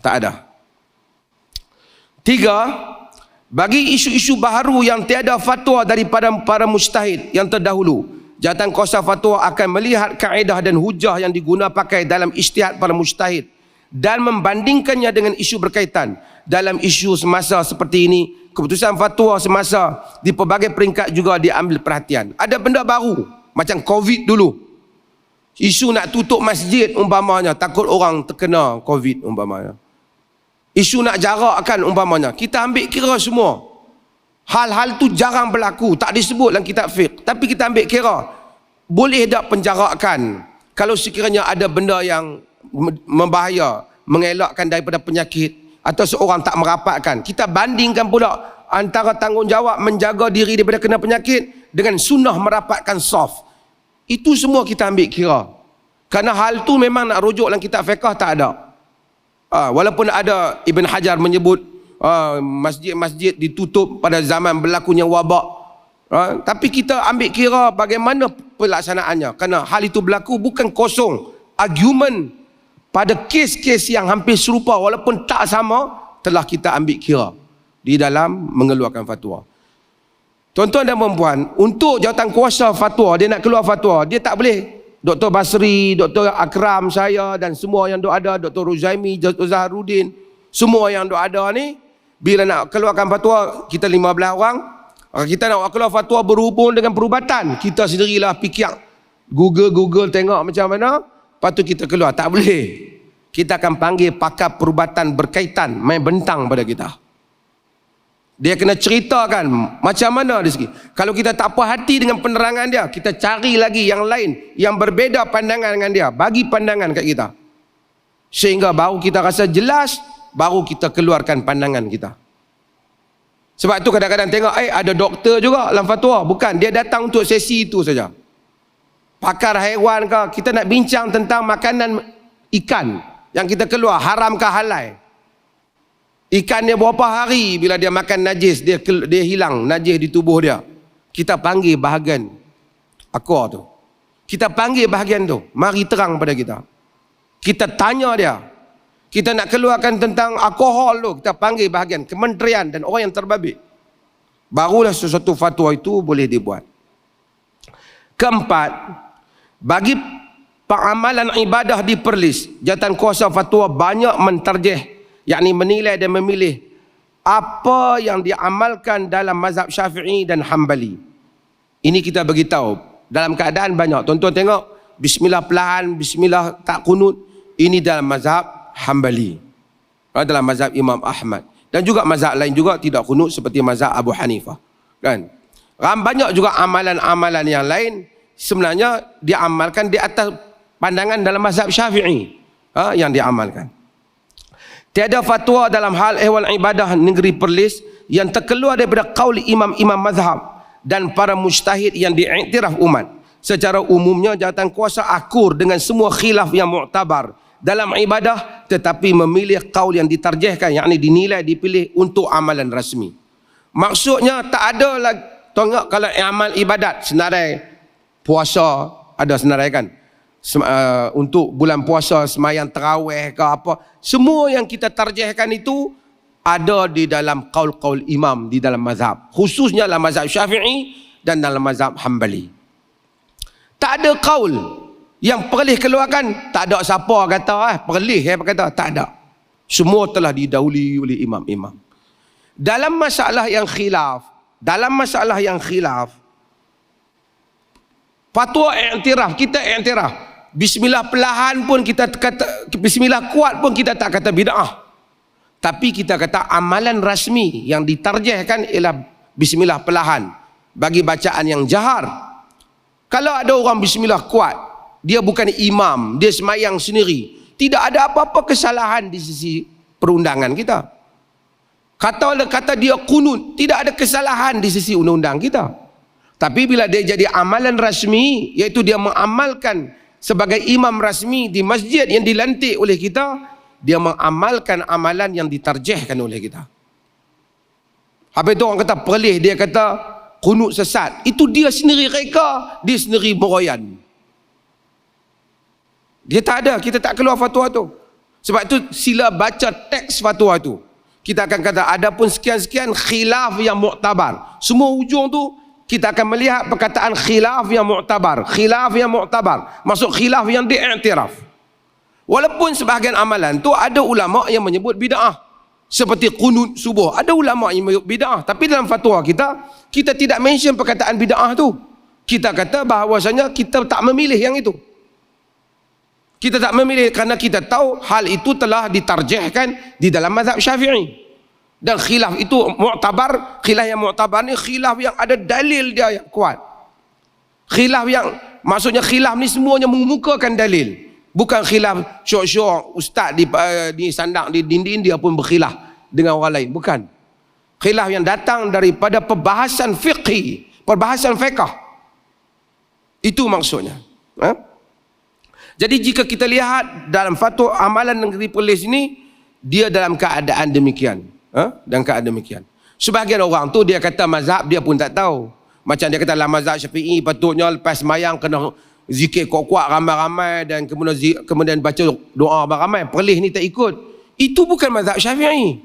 Tak ada. 3, bagi isu-isu baharu yang tiada fatwa daripada para mujtahid yang terdahulu, jawatankuasa fatwa akan melihat kaedah dan hujah yang diguna pakai dalam ijtihad para mujtahid dan membandingkannya dengan isu berkaitan. Dalam isu semasa seperti ini, keputusan fatwa semasa di pelbagai peringkat juga diambil perhatian. Ada benda baru macam COVID dulu, isu nak tutup masjid umpamanya, takut orang terkena COVID umpamanya. Isu nak jarakkan umpamanya, kita ambil kira semua. Hal-hal tu jarang berlaku, tak disebut dalam kitab fiqh, tapi kita ambil kira. Boleh tak penjarakan kalau sekiranya ada benda yang membahaya, mengelakkan daripada penyakit, atau seorang tak merapatkan. Kita bandingkan pula antara tanggungjawab menjaga diri daripada kena penyakit dengan sunnah merapatkan saf. Itu semua kita ambil kira. Kerana hal tu memang nak rujuk dalam kitab fiqh tak ada. Walaupun ada Ibn Hajar menyebut masjid-masjid ditutup pada zaman berlakunya wabak, tapi kita ambil kira bagaimana pelaksanaannya. Kerana hal itu berlaku bukan kosong. Argument pada kes-kes yang hampir serupa walaupun tak sama telah kita ambil kira di dalam mengeluarkan fatwa. Tuan-tuan dan puan-puan, untuk jawatankuasa fatwa, dia nak keluar fatwa, dia tak boleh Dr. Basri, Dr. Akram, saya dan semua yang ada, Dr. Ruzaimi, Dr. Zaharuddin, semua yang ada ni, bila nak keluarkan fatwa, kita 15 orang, kita nak keluar fatwa berhubung dengan perubatan, kita sendirilah fikir, Google tengok macam mana, lepas tu kita keluar. Tak boleh. Kita akan panggil pakar perubatan berkaitan, main bentang pada kita. Dia kena ceritakan macam mana dari segi. Kalau kita tak puas hati dengan penerangan dia, kita cari lagi yang lain yang berbeza pandangan dengan dia, bagi pandangan kat kita. Sehingga baru kita rasa jelas, baru kita keluarkan pandangan kita. Sebab tu kadang-kadang tengok, ada doktor juga dalam fatwa. Bukan, dia datang untuk sesi itu saja. Pakar haiwan ke, kita nak bincang tentang makanan ikan yang kita keluar, haram ke halal. Ikan dia berapa hari bila dia makan najis, dia hilang najis di tubuh dia. Kita panggil bahagian akor tu. Kita panggil bahagian tu. Mari terang pada kita. Kita tanya dia. Kita nak keluarkan tentang alkohol tu. Kita panggil bahagian kementerian dan orang yang terbabit. Barulah sesuatu fatwa itu boleh dibuat. Keempat, bagi pengamalan ibadah di Perlis, Jawatankuasa Fatwa banyak mentarjih, yakni menilai dan memilih apa yang diamalkan dalam mazhab Syafi'i dan Hambali. Ini kita beritahu dalam keadaan banyak. Tuan-tuan tengok, bismillah perlahan, bismillah tak kunut. Ini dalam mazhab Hambali, dalam mazhab Imam Ahmad, dan juga mazhab lain juga tidak kunut seperti mazhab Abu Hanifah, kan? Banyak juga amalan-amalan yang lain sebenarnya diamalkan di atas pandangan dalam mazhab Syafi'i, yang diamalkan. Tiada fatwa dalam hal ehwal ibadah negeri Perlis yang terkeluar daripada qaul imam-imam mazhab dan para mujtahid yang diiktiraf umat. Secara umumnya Jawatankuasa akur dengan semua khilaf yang muktabar dalam ibadah, tetapi memilih qaul yang ditarjihkan, yakni dinilai dipilih untuk amalan rasmi. Maksudnya tak ada lagi. Tengok kalau amal ibadat senarai puasa, ada senarai kan, untuk bulan puasa semayang tarawih ke apa, semua yang kita tarjihkan itu ada di dalam qaul-qaul imam di dalam mazhab, khususnya dalam mazhab Syafi'i dan dalam mazhab Hambali. Tak ada qaul yang Perlis keluarkan, tak ada siapa kata Perlis kata, tak ada. Semua telah didahului oleh imam-imam. Dalam masalah yang khilaf, fatwa iktiraf, kita iktiraf. Bismillah perlahan pun kita kata, bismillah kuat pun kita tak kata bid'ah. Tapi kita kata amalan rasmi yang ditarjihkan ialah bismillah perlahan bagi bacaan yang jahar. Kalau ada orang bismillah kuat, dia bukan imam, dia semayang sendiri, tidak ada apa-apa kesalahan di sisi perundangan kita. Kata dia kunut, tidak ada kesalahan di sisi undang-undang kita. Tapi bila dia jadi amalan rasmi, iaitu dia mengamalkan sebagai imam rasmi di masjid yang dilantik oleh kita, dia mengamalkan amalan yang ditarjihkan oleh kita. Habis itu orang kata Perlis, dia kata kunut sesat. Itu dia sendiri reka, dia sendiri meroyan. Dia tak ada, kita tak keluar fatwa tu. Sebab itu sila baca teks fatwa tu. Kita akan kata ada pun sekian-sekian khilaf yang muktabar. Semua ujung tu kita akan melihat perkataan khilaf yang muktabar. Khilaf yang muktabar maksud khilaf yang diiktiraf. Walaupun sebahagian amalan tu ada ulama yang menyebut bid'ah, seperti qunut subuh, ada ulama yang menyebut bid'ah. Tapi dalam fatwa kita tidak mention perkataan bid'ah tu. Kita kata bahawasanya kita tak memilih yang itu. Kita tak memilih kerana kita tahu hal itu telah ditarjihkan di dalam mazhab Syafi'i. Dan khilaf itu muktabar, khilaf yang muktabar ni khilaf yang ada dalil dia yang kuat. Khilaf yang, maksudnya khilaf ni semuanya mengemukakan dalil. Bukan khilaf syok-syok ustaz di sandang di dinding dia pun berkhilaf dengan orang lain, bukan. Khilaf yang datang daripada perbahasan fiqhi, perbahasan fiqh. Itu maksudnya. Jadi jika kita lihat dalam fatwa amalan negeri Perlis ini, dia dalam keadaan demikian. Dalam keadaan demikian. Sebahagian orang tu dia kata mazhab dia pun tak tahu. Macam dia kata dalam mazhab Syafi'i patutnya lepas semayang kena zikir kuat-kuat ramai-ramai dan kemudian baca doa ramai-ramai. Perlis ni tak ikut. Itu bukan mazhab Syafi'i.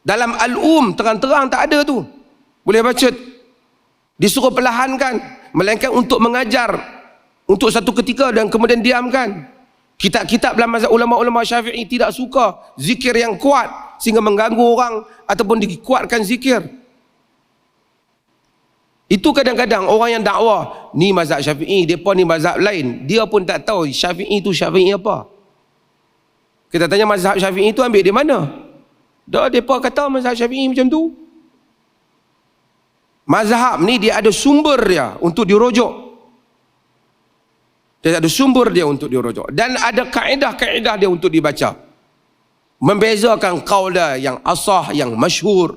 Dalam Al-Um terang-terang tak ada tu. Boleh baca. Disuruh perlahankan, melainkan untuk mengajar untuk satu ketika dan kemudian diamkan. Kitab-kitab dalam mazhab ulama-ulama Syafi'i tidak suka zikir yang kuat sehingga mengganggu orang ataupun dikuatkan zikir. Itu kadang-kadang orang yang dakwah ni mazhab Syafi'i, depa ni mazhab lain, dia pun tak tahu Syafi'i itu Syafi'i apa. Kita tanya mazhab Syafi'i itu ambil di mana? Dah depa kata mazhab Syafi'i macam tu. Mazhab ni dia ada sumber dia untuk dirujuk. Dia ada sumber dia untuk dirujuk. Dan ada kaedah-kaedah dia untuk dibaca. Membezakan qaul dia yang asah, yang masyhur.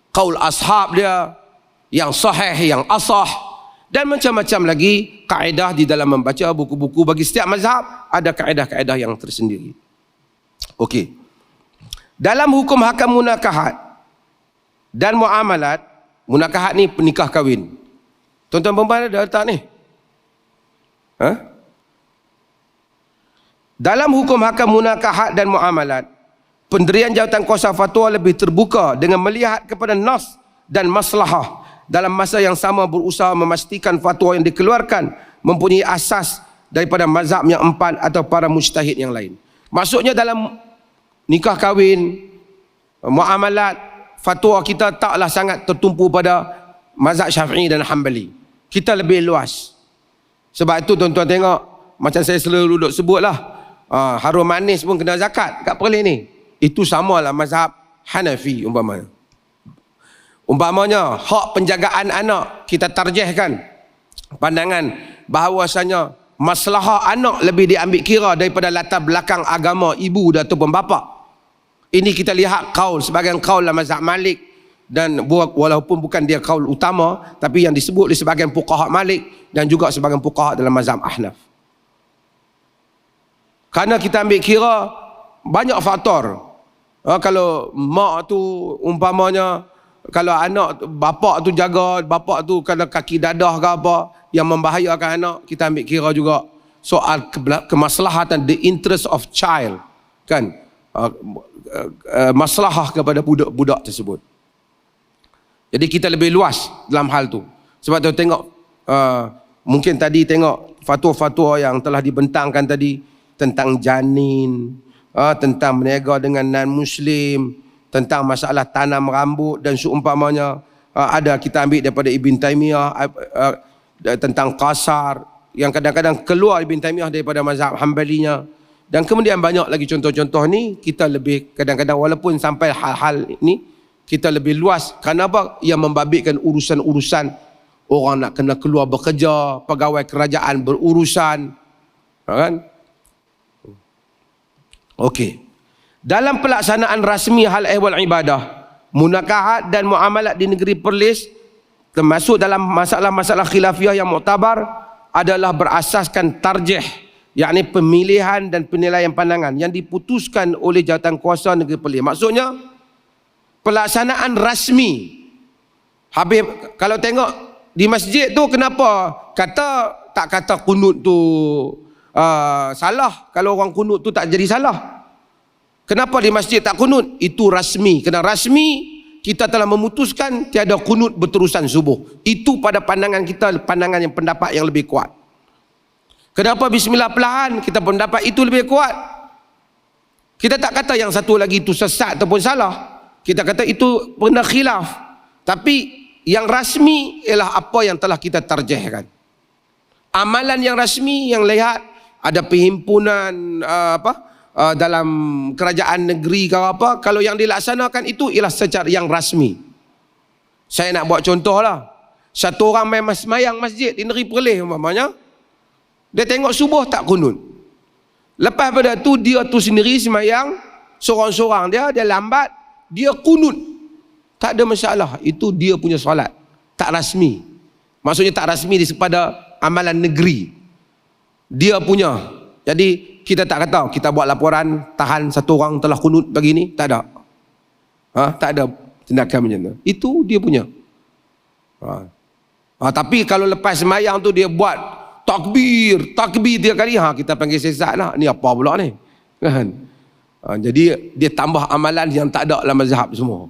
Qaul ashab dia, yang sahih, yang asah. Dan macam-macam lagi kaedah di dalam membaca buku-buku. Bagi setiap mazhab, ada kaedah-kaedah yang tersendiri. Okey. Dalam hukum hakam munakahat dan muamalat, munakahat ni nikah kahwin. Tuan-tuan perempuan ada letak ni? Dalam hukum hakam munakahat dan muamalat, pendirian jawatan kuasa fatwa lebih terbuka dengan melihat kepada nas dan maslahah dalam masa yang sama berusaha memastikan fatwa yang dikeluarkan mempunyai asas daripada mazhab yang empat atau para mujtahid yang lain. Maksudnya dalam nikah kahwin, muamalat, fatwa kita taklah sangat tertumpu pada mazhab Syafi'i dan Hanbali. Kita lebih luas. Sebab itu tuan-tuan tengok, macam saya selalu duduk sebutlah, harum manis pun kena zakat kat Perlis ni. Itu samalah mazhab Hanafi umpamanya. Umpamanya hak penjagaan anak, kita tarjihkan pandangan bahawasanya maslahah anak lebih diambil kira daripada latar belakang agama ibu ataupun bapa. Ini kita lihat kaul, sebahagian kaul dalam mazhab Malik, dan walaupun bukan dia kaul utama, tapi yang disebut oleh sebahagian fuqaha Malik dan juga sebahagian fuqaha dalam mazhab Ahnaf. Kerana kita ambil kira banyak faktor. Kalau mak tu umpamanya, kalau anak bapa tu jaga, bapa tu kalau kaki dadah ke apa yang membahayakan anak, kita ambil kira juga soal kemaslahatan, the interest of child, kan, maslahah kepada budak-budak tersebut. Jadi kita lebih luas dalam hal tu. Sebab tu tengok, mungkin tadi tengok fatwa-fatwa yang telah dibentangkan tadi tentang janin, tentang berniaga dengan non-Muslim, tentang masalah tanam rambut dan seumpamanya. Ada kita ambil daripada Ibn Taymiyah tentang qasar, yang kadang-kadang keluar Ibn Taymiyah daripada mazhab Hanbalinya. Dan kemudian banyak lagi contoh-contoh ni. Kita lebih kadang-kadang, walaupun sampai hal-hal ni, kita lebih luas. Kerana apa? Yang membabitkan urusan-urusan orang nak kena keluar bekerja, pegawai kerajaan berurusan, kan? Okey. Dalam pelaksanaan rasmi hal ehwal ibadah, munakahat dan muamalat di negeri Perlis, termasuk dalam masalah-masalah khilafiyah yang muktabar, adalah berasaskan tarjih, yakni pemilihan dan penilaian pandangan yang diputuskan oleh jawatan kuasa negeri Perlis. Maksudnya pelaksanaan rasmi. Habis kalau tengok di masjid tu, kenapa tak kata kunut tu salah? Kalau orang kunut tu tak jadi salah. Kenapa di masjid tak kunut? Itu rasmi. Kerana rasmi kita telah memutuskan tiada kunut berterusan subuh. Itu pada pandangan kita, pandangan yang pendapat yang lebih kuat. Kenapa bismillah perlahan? Kita pendapat itu lebih kuat. Kita tak kata yang satu lagi itu sesat ataupun salah. Kita kata itu pernah khilaf. Tapi yang rasmi ialah apa yang telah kita tarjihkan. Amalan yang rasmi yang lihat ada perhimpunan dalam kerajaan negeri ke apa, kalau yang dilaksanakan itu ialah secara yang rasmi. Saya nak buat contoh lah. Satu orang main semayang masjid di negeri Perlis umpamanya, dia tengok subuh tak kunut. Lepas pada tu dia tu sendiri semayang sorang-sorang, dia lambat, dia kunut, tak ada masalah. Itu dia punya solat, tak rasmi. Maksudnya tak rasmi pada amalan negeri dia punya. Jadi kita tak kata kita buat laporan tahan satu orang telah kunut pagi ni, tak ada. Tak ada tindakan macam tu. Itu dia punya. Tapi kalau lepas semayang tu dia buat takbir 3 kali, kita panggil sesat lah. Ni apa pula ni? Kan? Jadi dia tambah amalan yang tak ada dalam mazhab semua.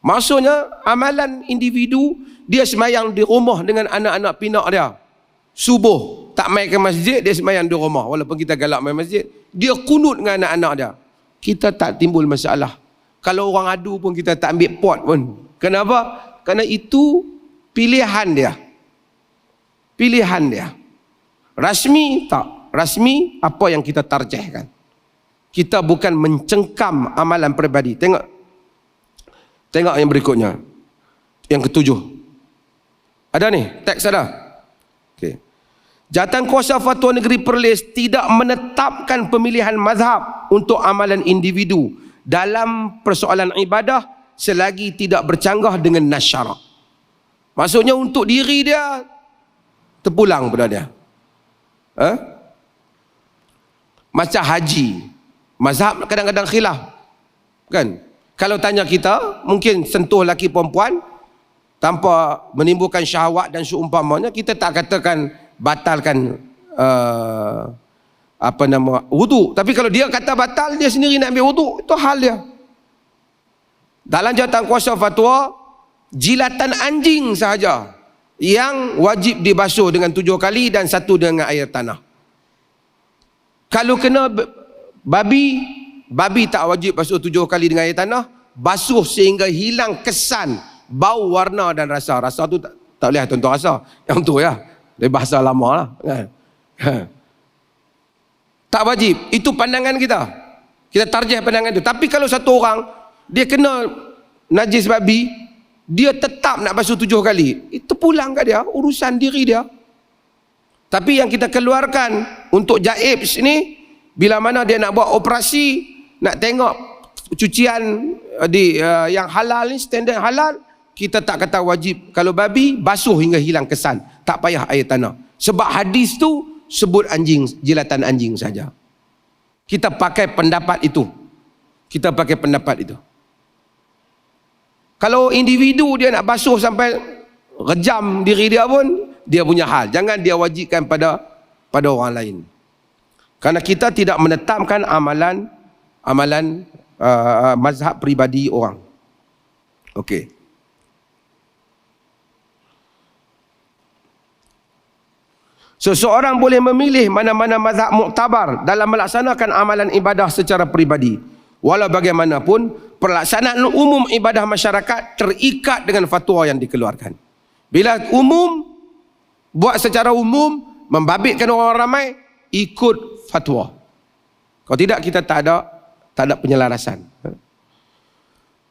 Maksudnya amalan individu, dia semayang di rumah dengan anak-anak pinak dia. Subuh tak main ke masjid, dia semayang di rumah. Walaupun kita galak main masjid, dia kunut dengan anak-anak dia. Kita tak timbul masalah. Kalau orang adu pun kita tak ambil pot pun. Kenapa? Kerana itu pilihan dia. Pilihan dia. Rasmi tak. Rasmi apa yang kita tarjihkan. Kita bukan mencengkam amalan peribadi. Tengok yang berikutnya. Yang ketujuh. Ada ni? Teks ada? Okay. Jawatan kuasa fatwa negeri Perlis tidak menetapkan pemilihan mazhab untuk amalan individu dalam persoalan ibadah selagi tidak bercanggah dengan nas syarak. Maksudnya untuk diri dia terpulang pada dia. Macam haji, mazhab kadang-kadang khilaf. Kan? Kalau tanya kita, mungkin sentuh laki perempuan tanpa menimbulkan syahwat dan seumpamanya, kita tak katakan batalkan wudu. Tapi kalau dia kata batal, dia sendiri nak ambil wudu, itu hal dia. Dalam jawatan kuasa fatwa, jilatan anjing sahaja yang wajib dibasuh dengan 7 kali dan 1 dengan air tanah. Kalau kena babi tak wajib basuh 7 kali dengan air tanah, basuh sehingga hilang kesan, bau, warna dan rasa. Rasa tu tak boleh tuan-tuan rasa. Yang tu ya, dari bahasa lama lah. Tak wajib. Itu pandangan kita. Kita tarjih pandangan itu. Tapi kalau satu orang, dia kena najis babi, dia tetap nak basuh 7 kali, itu pulang kat dia, urusan diri dia. Tapi yang kita keluarkan untuk jaib sini, bila mana dia nak buat operasi, nak tengok cucian yang halal ni, standard halal, kita tak kata wajib. Kalau babi, basuh hingga hilang kesan, tak payah air tanah. Sebab hadis tu sebut anjing, jilatan anjing saja. Kita pakai pendapat itu. Kalau individu dia nak basuh sampai rejam diri dia pun, dia punya hal. Jangan dia wajibkan pada orang lain. Karena kita tidak menetapkan amalan mazhab peribadi orang. Okey. Seseorang boleh memilih mana-mana mazhab muktabar dalam melaksanakan amalan ibadah secara peribadi. Walau bagaimanapun, pelaksanaan umum ibadah masyarakat terikat dengan fatwa yang dikeluarkan. Bila umum, buat secara umum, membabitkan orang ramai, ikut fatwa. Kalau tidak, kita tak ada penyelarasan.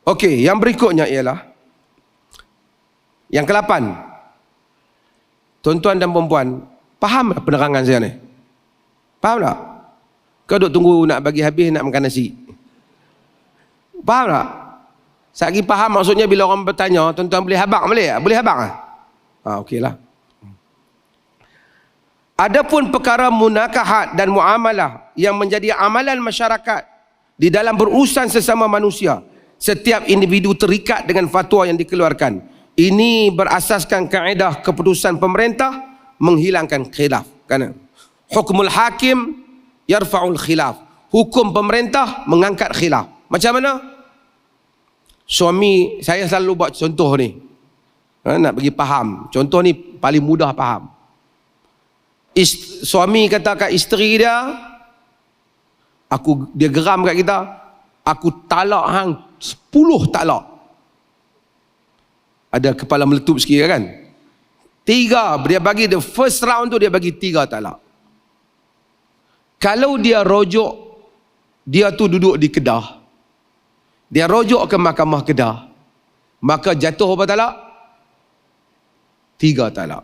Okey, yang berikutnya ialah yang ke-8. Tuan-tuan dan perempuan, faham tak penerangan saya ni? Faham tak? Kau duk tunggu nak bagi habis nak makan nasi. Faham tak? Sagi faham maksudnya bila orang bertanya, tuan-tuan boleh habaq boleh tak? Boleh habaq tak? Okeylah. Adapun perkara munakahat dan muamalah yang menjadi amalan masyarakat di dalam berurusan sesama manusia, setiap individu terikat dengan fatwa yang dikeluarkan. Ini berasaskan kaedah keputusan pemerintah menghilangkan khilaf. Kerana hukmul hakim yarfa'ul khilaf. Hukum pemerintah mengangkat khilaf. Macam mana? Suami, saya selalu buat contoh ni. Nak bagi faham. Contoh ni paling mudah faham. Suami kata kat isteri dia, dia geram kat kita, aku talak hang 10 talak. Ada kepala meletup sikit kan? 3, dia bagi the first round tu dia bagi 3 talak. Kalau dia rojok, dia tu duduk di Kedah, dia rojok ke mahkamah Kedah, maka jatuh berapa talak? 3 talak.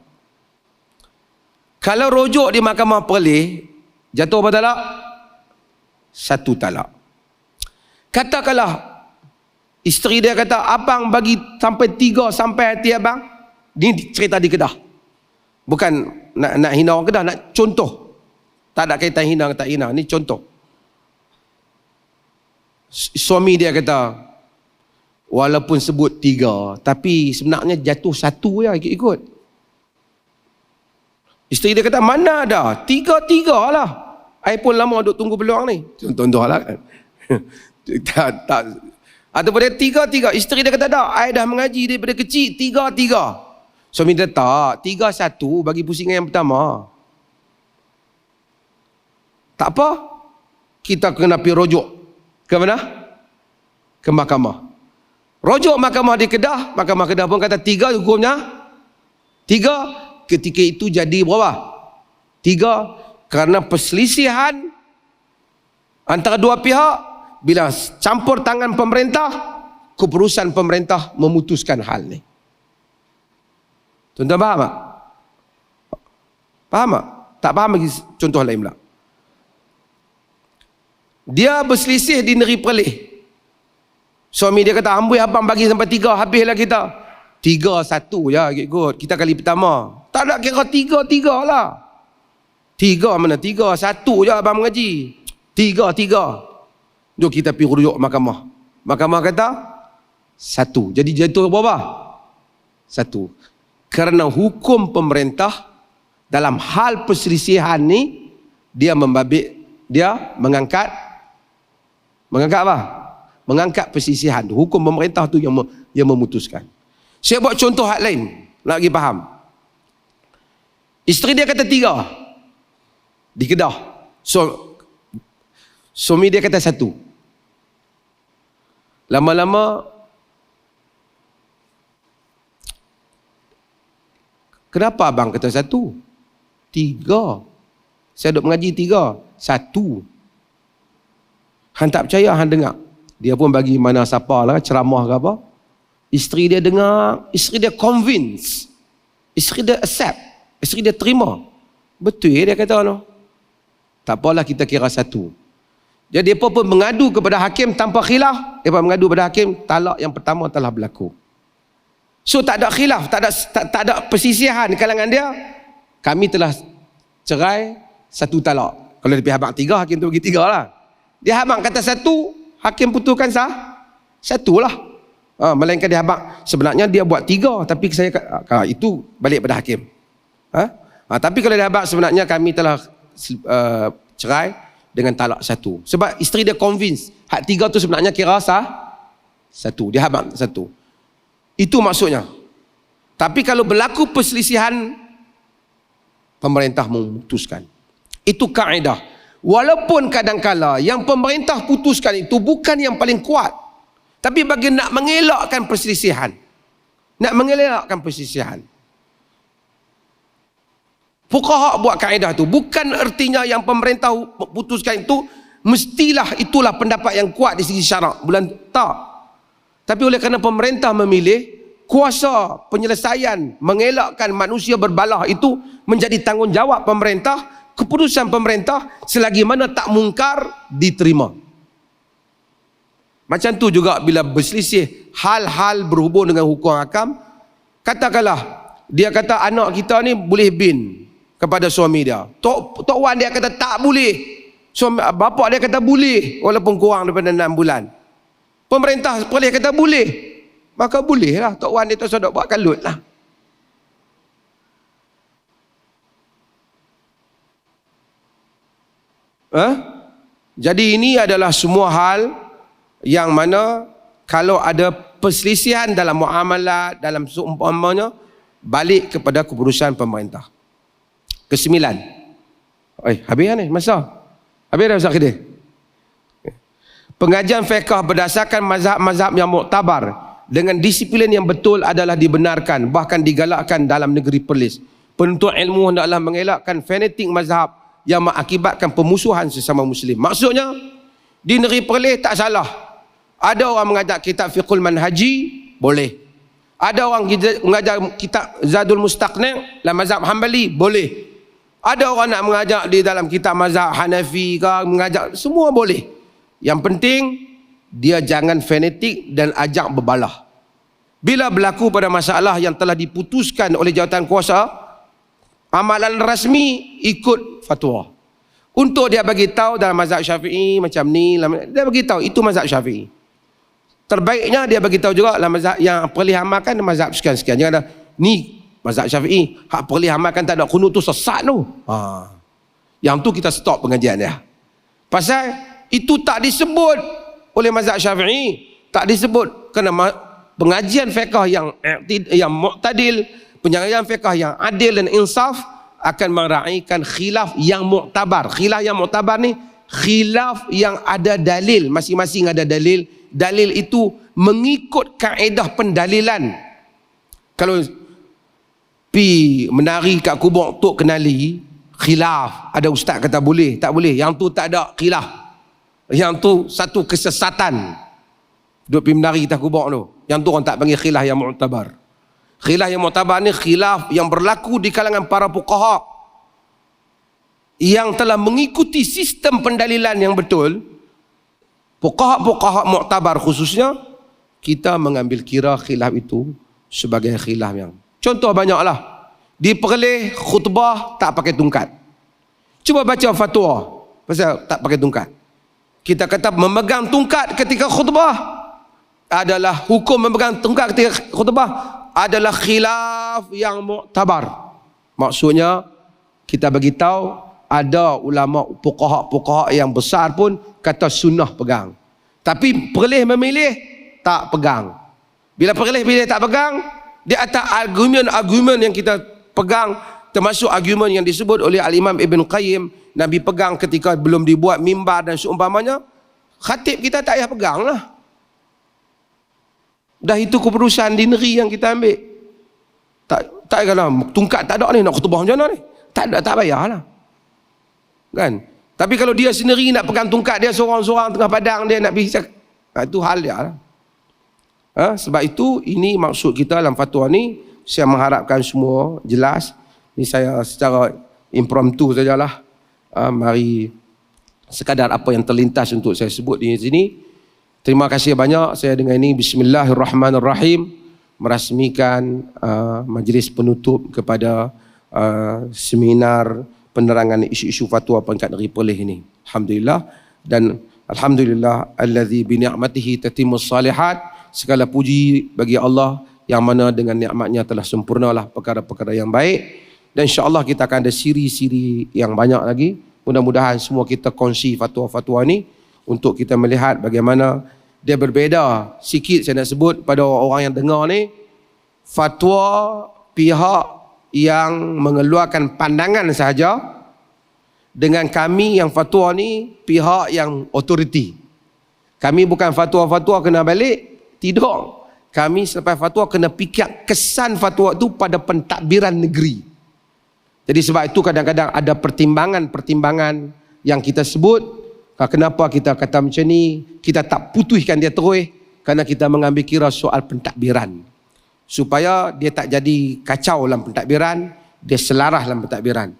Kalau rojok di mahkamah Perlis, jatuh berapa talak? 1 talak. Katakanlah isteri dia kata, abang bagi sampai 3 sampai hati abang. Ini cerita di Kedah. Bukan nak hina orang Kedah, nak contoh. Tak ada kaitan hina tak hina, ni contoh. Suami dia kata, walaupun sebut 3, tapi sebenarnya jatuh 1 ya ikut-ikut. Isteri dia kata, mana ada? 3 lah. I pun lama duk tunggu peluang ni. Contoh lah kan. tak. Ataupun dia 3. Isteri dia kata, tak, I dah mengaji daripada kecil, 3. Suami dia tak, 3-1 bagi pusingan yang pertama. Tak apa. Kita kena pergi rojok. Ke mana? Ke mahkamah. Rojok mahkamah di Kedah, mahkamah Kedah pun kata 3 hukumnya. 3. Ketika itu jadi berapa? 3. Kerana perselisihan antara dua pihak, bila campur tangan pemerintah, keputusan pemerintah memutuskan hal ni. Tuan-tuan faham tak? Faham tak? Tak faham lagi contoh lain pula. Dia berselisih di negeri Perlis. Suami dia kata, amboi abang bagi sampai 3, habislah kita. 3-1 je ikut. Kita kali pertama. Tak nak kira 3 lah. 3 mana? 3-1 je abang mengaji. 3. Jom kita pergi rujuk mahkamah. Mahkamah kata 1. Jadi jatuh berapa? 1. Kerana hukum pemerintah dalam hal perselisihan ni, dia mengangkat apa? Mengangkat perselisihan. Hukum pemerintah tu yang memutuskan. Saya buat contoh hal lain, nak lagi faham. Isteri dia kata 3 di Kedah. Suami dia kata 1. Lama-lama, kenapa abang kata 1? 3. Saya duduk mengaji 3. 1. Han tak percaya, Han dengar. Dia pun bagi mana siapa lah, ceramah ke apa. Isteri dia dengar, isteri dia convince. Isteri dia accept. Isteri dia terima. Betul dia kata no. Tak apalah, kita kira 1. Jadi mereka pun mengadu kepada hakim tanpa khilaf. Mereka mengadu kepada hakim, talak yang pertama telah berlaku. So tak ada khilaf, tak ada persisihan di kalangan dia. Kami telah cerai 1 talak. Kalau di pihak abang 3, hakim tu bagi 3 lah. Dia abang kata 1, hakim putuskan 1 lah. Melainkan dia abang sebenarnya dia buat 3, tapi saya itu balik pada hakim. Tapi kalau dia abang sebenarnya kami telah cerai dengan talak 1. Sebab isteri dia convince hak 3 tu sebenarnya kira 1. Dia abang 1. Itu maksudnya. Tapi kalau berlaku perselisihan, pemerintah memutuskan. Itu kaedah. Walaupun kadang-kala yang pemerintah putuskan itu bukan yang paling kuat. Tapi bagi nak mengelakkan perselisihan. Nak mengelakkan perselisihan. Fuqaha buat kaedah tu. Bukan artinya yang pemerintah putuskan itu, mestilah itulah pendapat yang kuat di segi syarak. Bukan tak. Tapi oleh kerana pemerintah memilih, kuasa penyelesaian mengelakkan manusia berbalah itu menjadi tanggungjawab pemerintah. Keputusan pemerintah selagi mana tak mungkar diterima. Macam tu juga bila berselisih hal-hal berhubung dengan hukum hakam. Katakanlah dia kata anak kita ni boleh bin kepada suami dia. Tok Wan dia kata tak boleh. Bapa dia kata boleh walaupun kurang daripada 6 bulan. Pemerintah boleh kata boleh. Maka boleh lah. Tok Wan dia tu sudah buat kalut lah. Jadi ini adalah semua hal yang mana kalau ada perselisihan dalam muamalah, dalam seumpamanya, balik kepada keputusan pemerintah. Ke-9. Habis kan ni masa? Habis dah Ustaz Khidir? Pengajian fiqh berdasarkan mazhab-mazhab yang muktabar dengan disiplin yang betul adalah dibenarkan, bahkan digalakkan dalam negeri Perlis. Penuntut ilmu hendaklah mengelakkan fanatik mazhab yang mengakibatkan pemusuhan sesama Muslim. Maksudnya, di negeri Perlis tak salah. Ada orang mengajar kitab Fiqhul Manhaji, boleh. Ada orang mengajar kitab Zadul Mustaqni' dalam mazhab Hanbali, boleh. Ada orang nak mengajar di dalam kitab mazhab Hanafi ke, mengajar, semua boleh. Yang penting, dia jangan fanatik dan ajak berbalah. Bila berlaku pada masalah yang telah diputuskan oleh jawatan kuasa, amalan rasmi ikut fatwa. Untuk dia bagi tahu dalam mazhab Syafi'i macam ni, dia bagi tahu itu mazhab Syafi'i. Terbaiknya dia bagi tahu juga dalam mazhab yang perlu amalkan mazhab sekian-sekian. Jangan ada ni mazhab Syafi'i, hak perlu amalkan tak ada kunut tu sesat tu. Yang tu kita stop pengajian dia. Pasal itu tak disebut oleh mazhab Syafi'i, tak disebut kerana pengajian fiqh yang mu'tadil, penyampaian fiqh yang adil dan insaf akan meraihkan khilaf yang muktabar. Khilaf yang muktabar ni khilaf yang ada dalil, masing-masing ada dalil. Dalil itu mengikut kaedah pendalilan. Kalau pi menari kat kubur tok kenali, khilaf. Ada ustaz kata boleh, tak boleh. Yang tu tak ada khilaf. Yang tu satu kesesatan. Duk pi menari kat kubur tu. Yang tu orang tak panggil khilaf yang muktabar. Khilaf yang muktabar ni khilaf yang berlaku di kalangan para fuqaha yang telah mengikuti sistem pendalilan yang betul. Fuqaha muktabar khususnya, kita mengambil kira khilaf itu sebagai khilaf yang contoh banyaklah. Di Perlis khutbah tak pakai tungkat. Cuba baca fatwa pasal tak pakai tungkat. Kita kata memegang tungkat ketika khutbah adalah hukum memegang tongkat ketika khutbah adalah khilaf yang muktabar. Maksudnya kita bagi tahu ada ulama fuqaha yang besar pun kata sunnah pegang. Tapi perleh memilih tak pegang. Bila perleh tak pegang, di atas argumen yang kita pegang, termasuk argumen yang disebut oleh Al-Imam Ibn Qayyim, Nabi pegang ketika belum dibuat mimbar dan seumpamanya, khatib kita tak payah pegang lah. Dah itu keputusan di negeri yang kita ambil. Tak kena tungkat tak ada ni, nak khutbah macam mana ni? Tak ada, tak payahlah. Kan? Tapi kalau dia sendiri nak pegang tungkat dia seorang-seorang tengah padang, dia nak pergi, itu hal dia lah. Sebab itu ini maksud kita dalam fatwa ni. Saya mengharapkan semua jelas. Ni saya secara impromptu sajalah. Mari sekadar apa yang terlintas untuk saya sebut di sini. Terima kasih banyak. Saya dengan ini Bismillahirrahmanirrahim merasmikan majlis penutup kepada seminar penerangan isu-isu fatwa peringkat negeri Perlis ini. Alhamdulillah. Dan alhamdulillah allazi bi ni'matihi tatimmus salihat. Segala puji bagi Allah yang mana dengan nikmatnya telah sempurnalah perkara-perkara yang baik. Dan insya-Allah kita akan ada siri-siri yang banyak lagi. Mudah-mudahan semua kita kongsi fatwa-fatwa ni untuk kita melihat bagaimana dia berbeza. Sikit saya nak sebut pada orang yang dengar ni, fatwa pihak yang mengeluarkan pandangan sahaja dengan kami yang fatwa ni pihak yang otoriti. Kami bukan fatwa-fatwa kena balik, tidak. Kami selepas fatwa kena fikir kesan fatwa tu pada pentadbiran negeri. Jadi sebab itu kadang-kadang ada pertimbangan-pertimbangan yang kita sebut. Kenapa kita kata macam ni? Kita tak putuskan dia terus kerana kita mengambil kira soal pentadbiran. Supaya dia tak jadi kacau dalam pentadbiran, dia selaras dalam pentadbiran.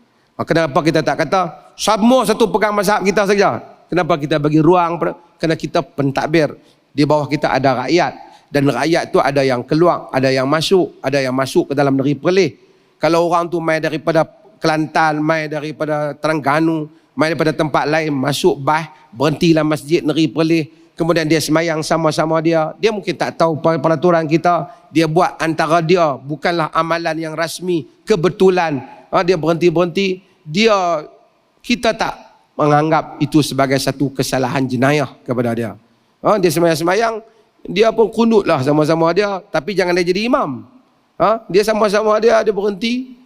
Kenapa kita tak kata semua satu pegang mazhab kita saja? Kenapa kita bagi ruang? Kerana kita pentadbir. Di bawah kita ada rakyat. Dan rakyat tu ada yang keluar, ada yang masuk ke dalam negeri Perlis. Kalau orang tu mai daripada Kelantan, mai daripada Terengganu, mai daripada tempat lain, masuk bah, berhenti dalam masjid negeri Perlis, kemudian dia semayang sama-sama dia mungkin tak tahu peraturan kita, dia buat antara dia, bukanlah amalan yang rasmi, kebetulan, dia berhenti-berhenti, kita tak menganggap itu sebagai satu kesalahan jenayah kepada dia. Dia semayang-semayang, dia pun kunutlah sama-sama dia, tapi jangan dia jadi imam. Dia sama-sama dia berhenti,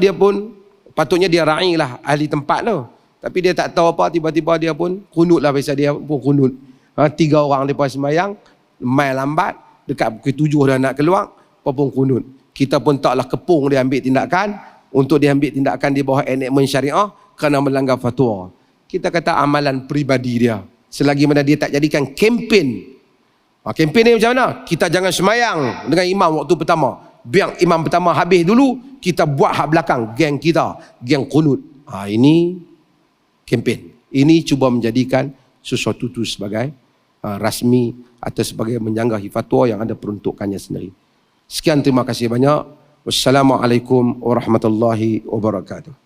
dia pun patutnya dia ra'i lah ahli tempat tu. Tapi dia tak tahu apa, tiba-tiba dia pun kunut lah, biasa dia pun kunut. 3 orang lepas semayang, mai lambat, dekat pukul 7 dah nak keluar, apa pun kunut. Kita pun taklah kepung dia ambil tindakan, untuk dia ambil tindakan di bawah enakmen syariah, kerana melanggar fatwa. Kita kata amalan peribadi dia. Selagi mana dia tak jadikan kempen. Kempen ni macam mana? Kita jangan semayang dengan imam waktu pertama. Biar imam pertama habis dulu, kita buat hak belakang, geng kita, geng kunut. Ini kempen. Ini cuba menjadikan sesuatu itu sebagai rasmi atau sebagai menjanggahi fatwa yang ada peruntukannya sendiri. Sekian, terima kasih banyak. Wassalamualaikum warahmatullahi wabarakatuh.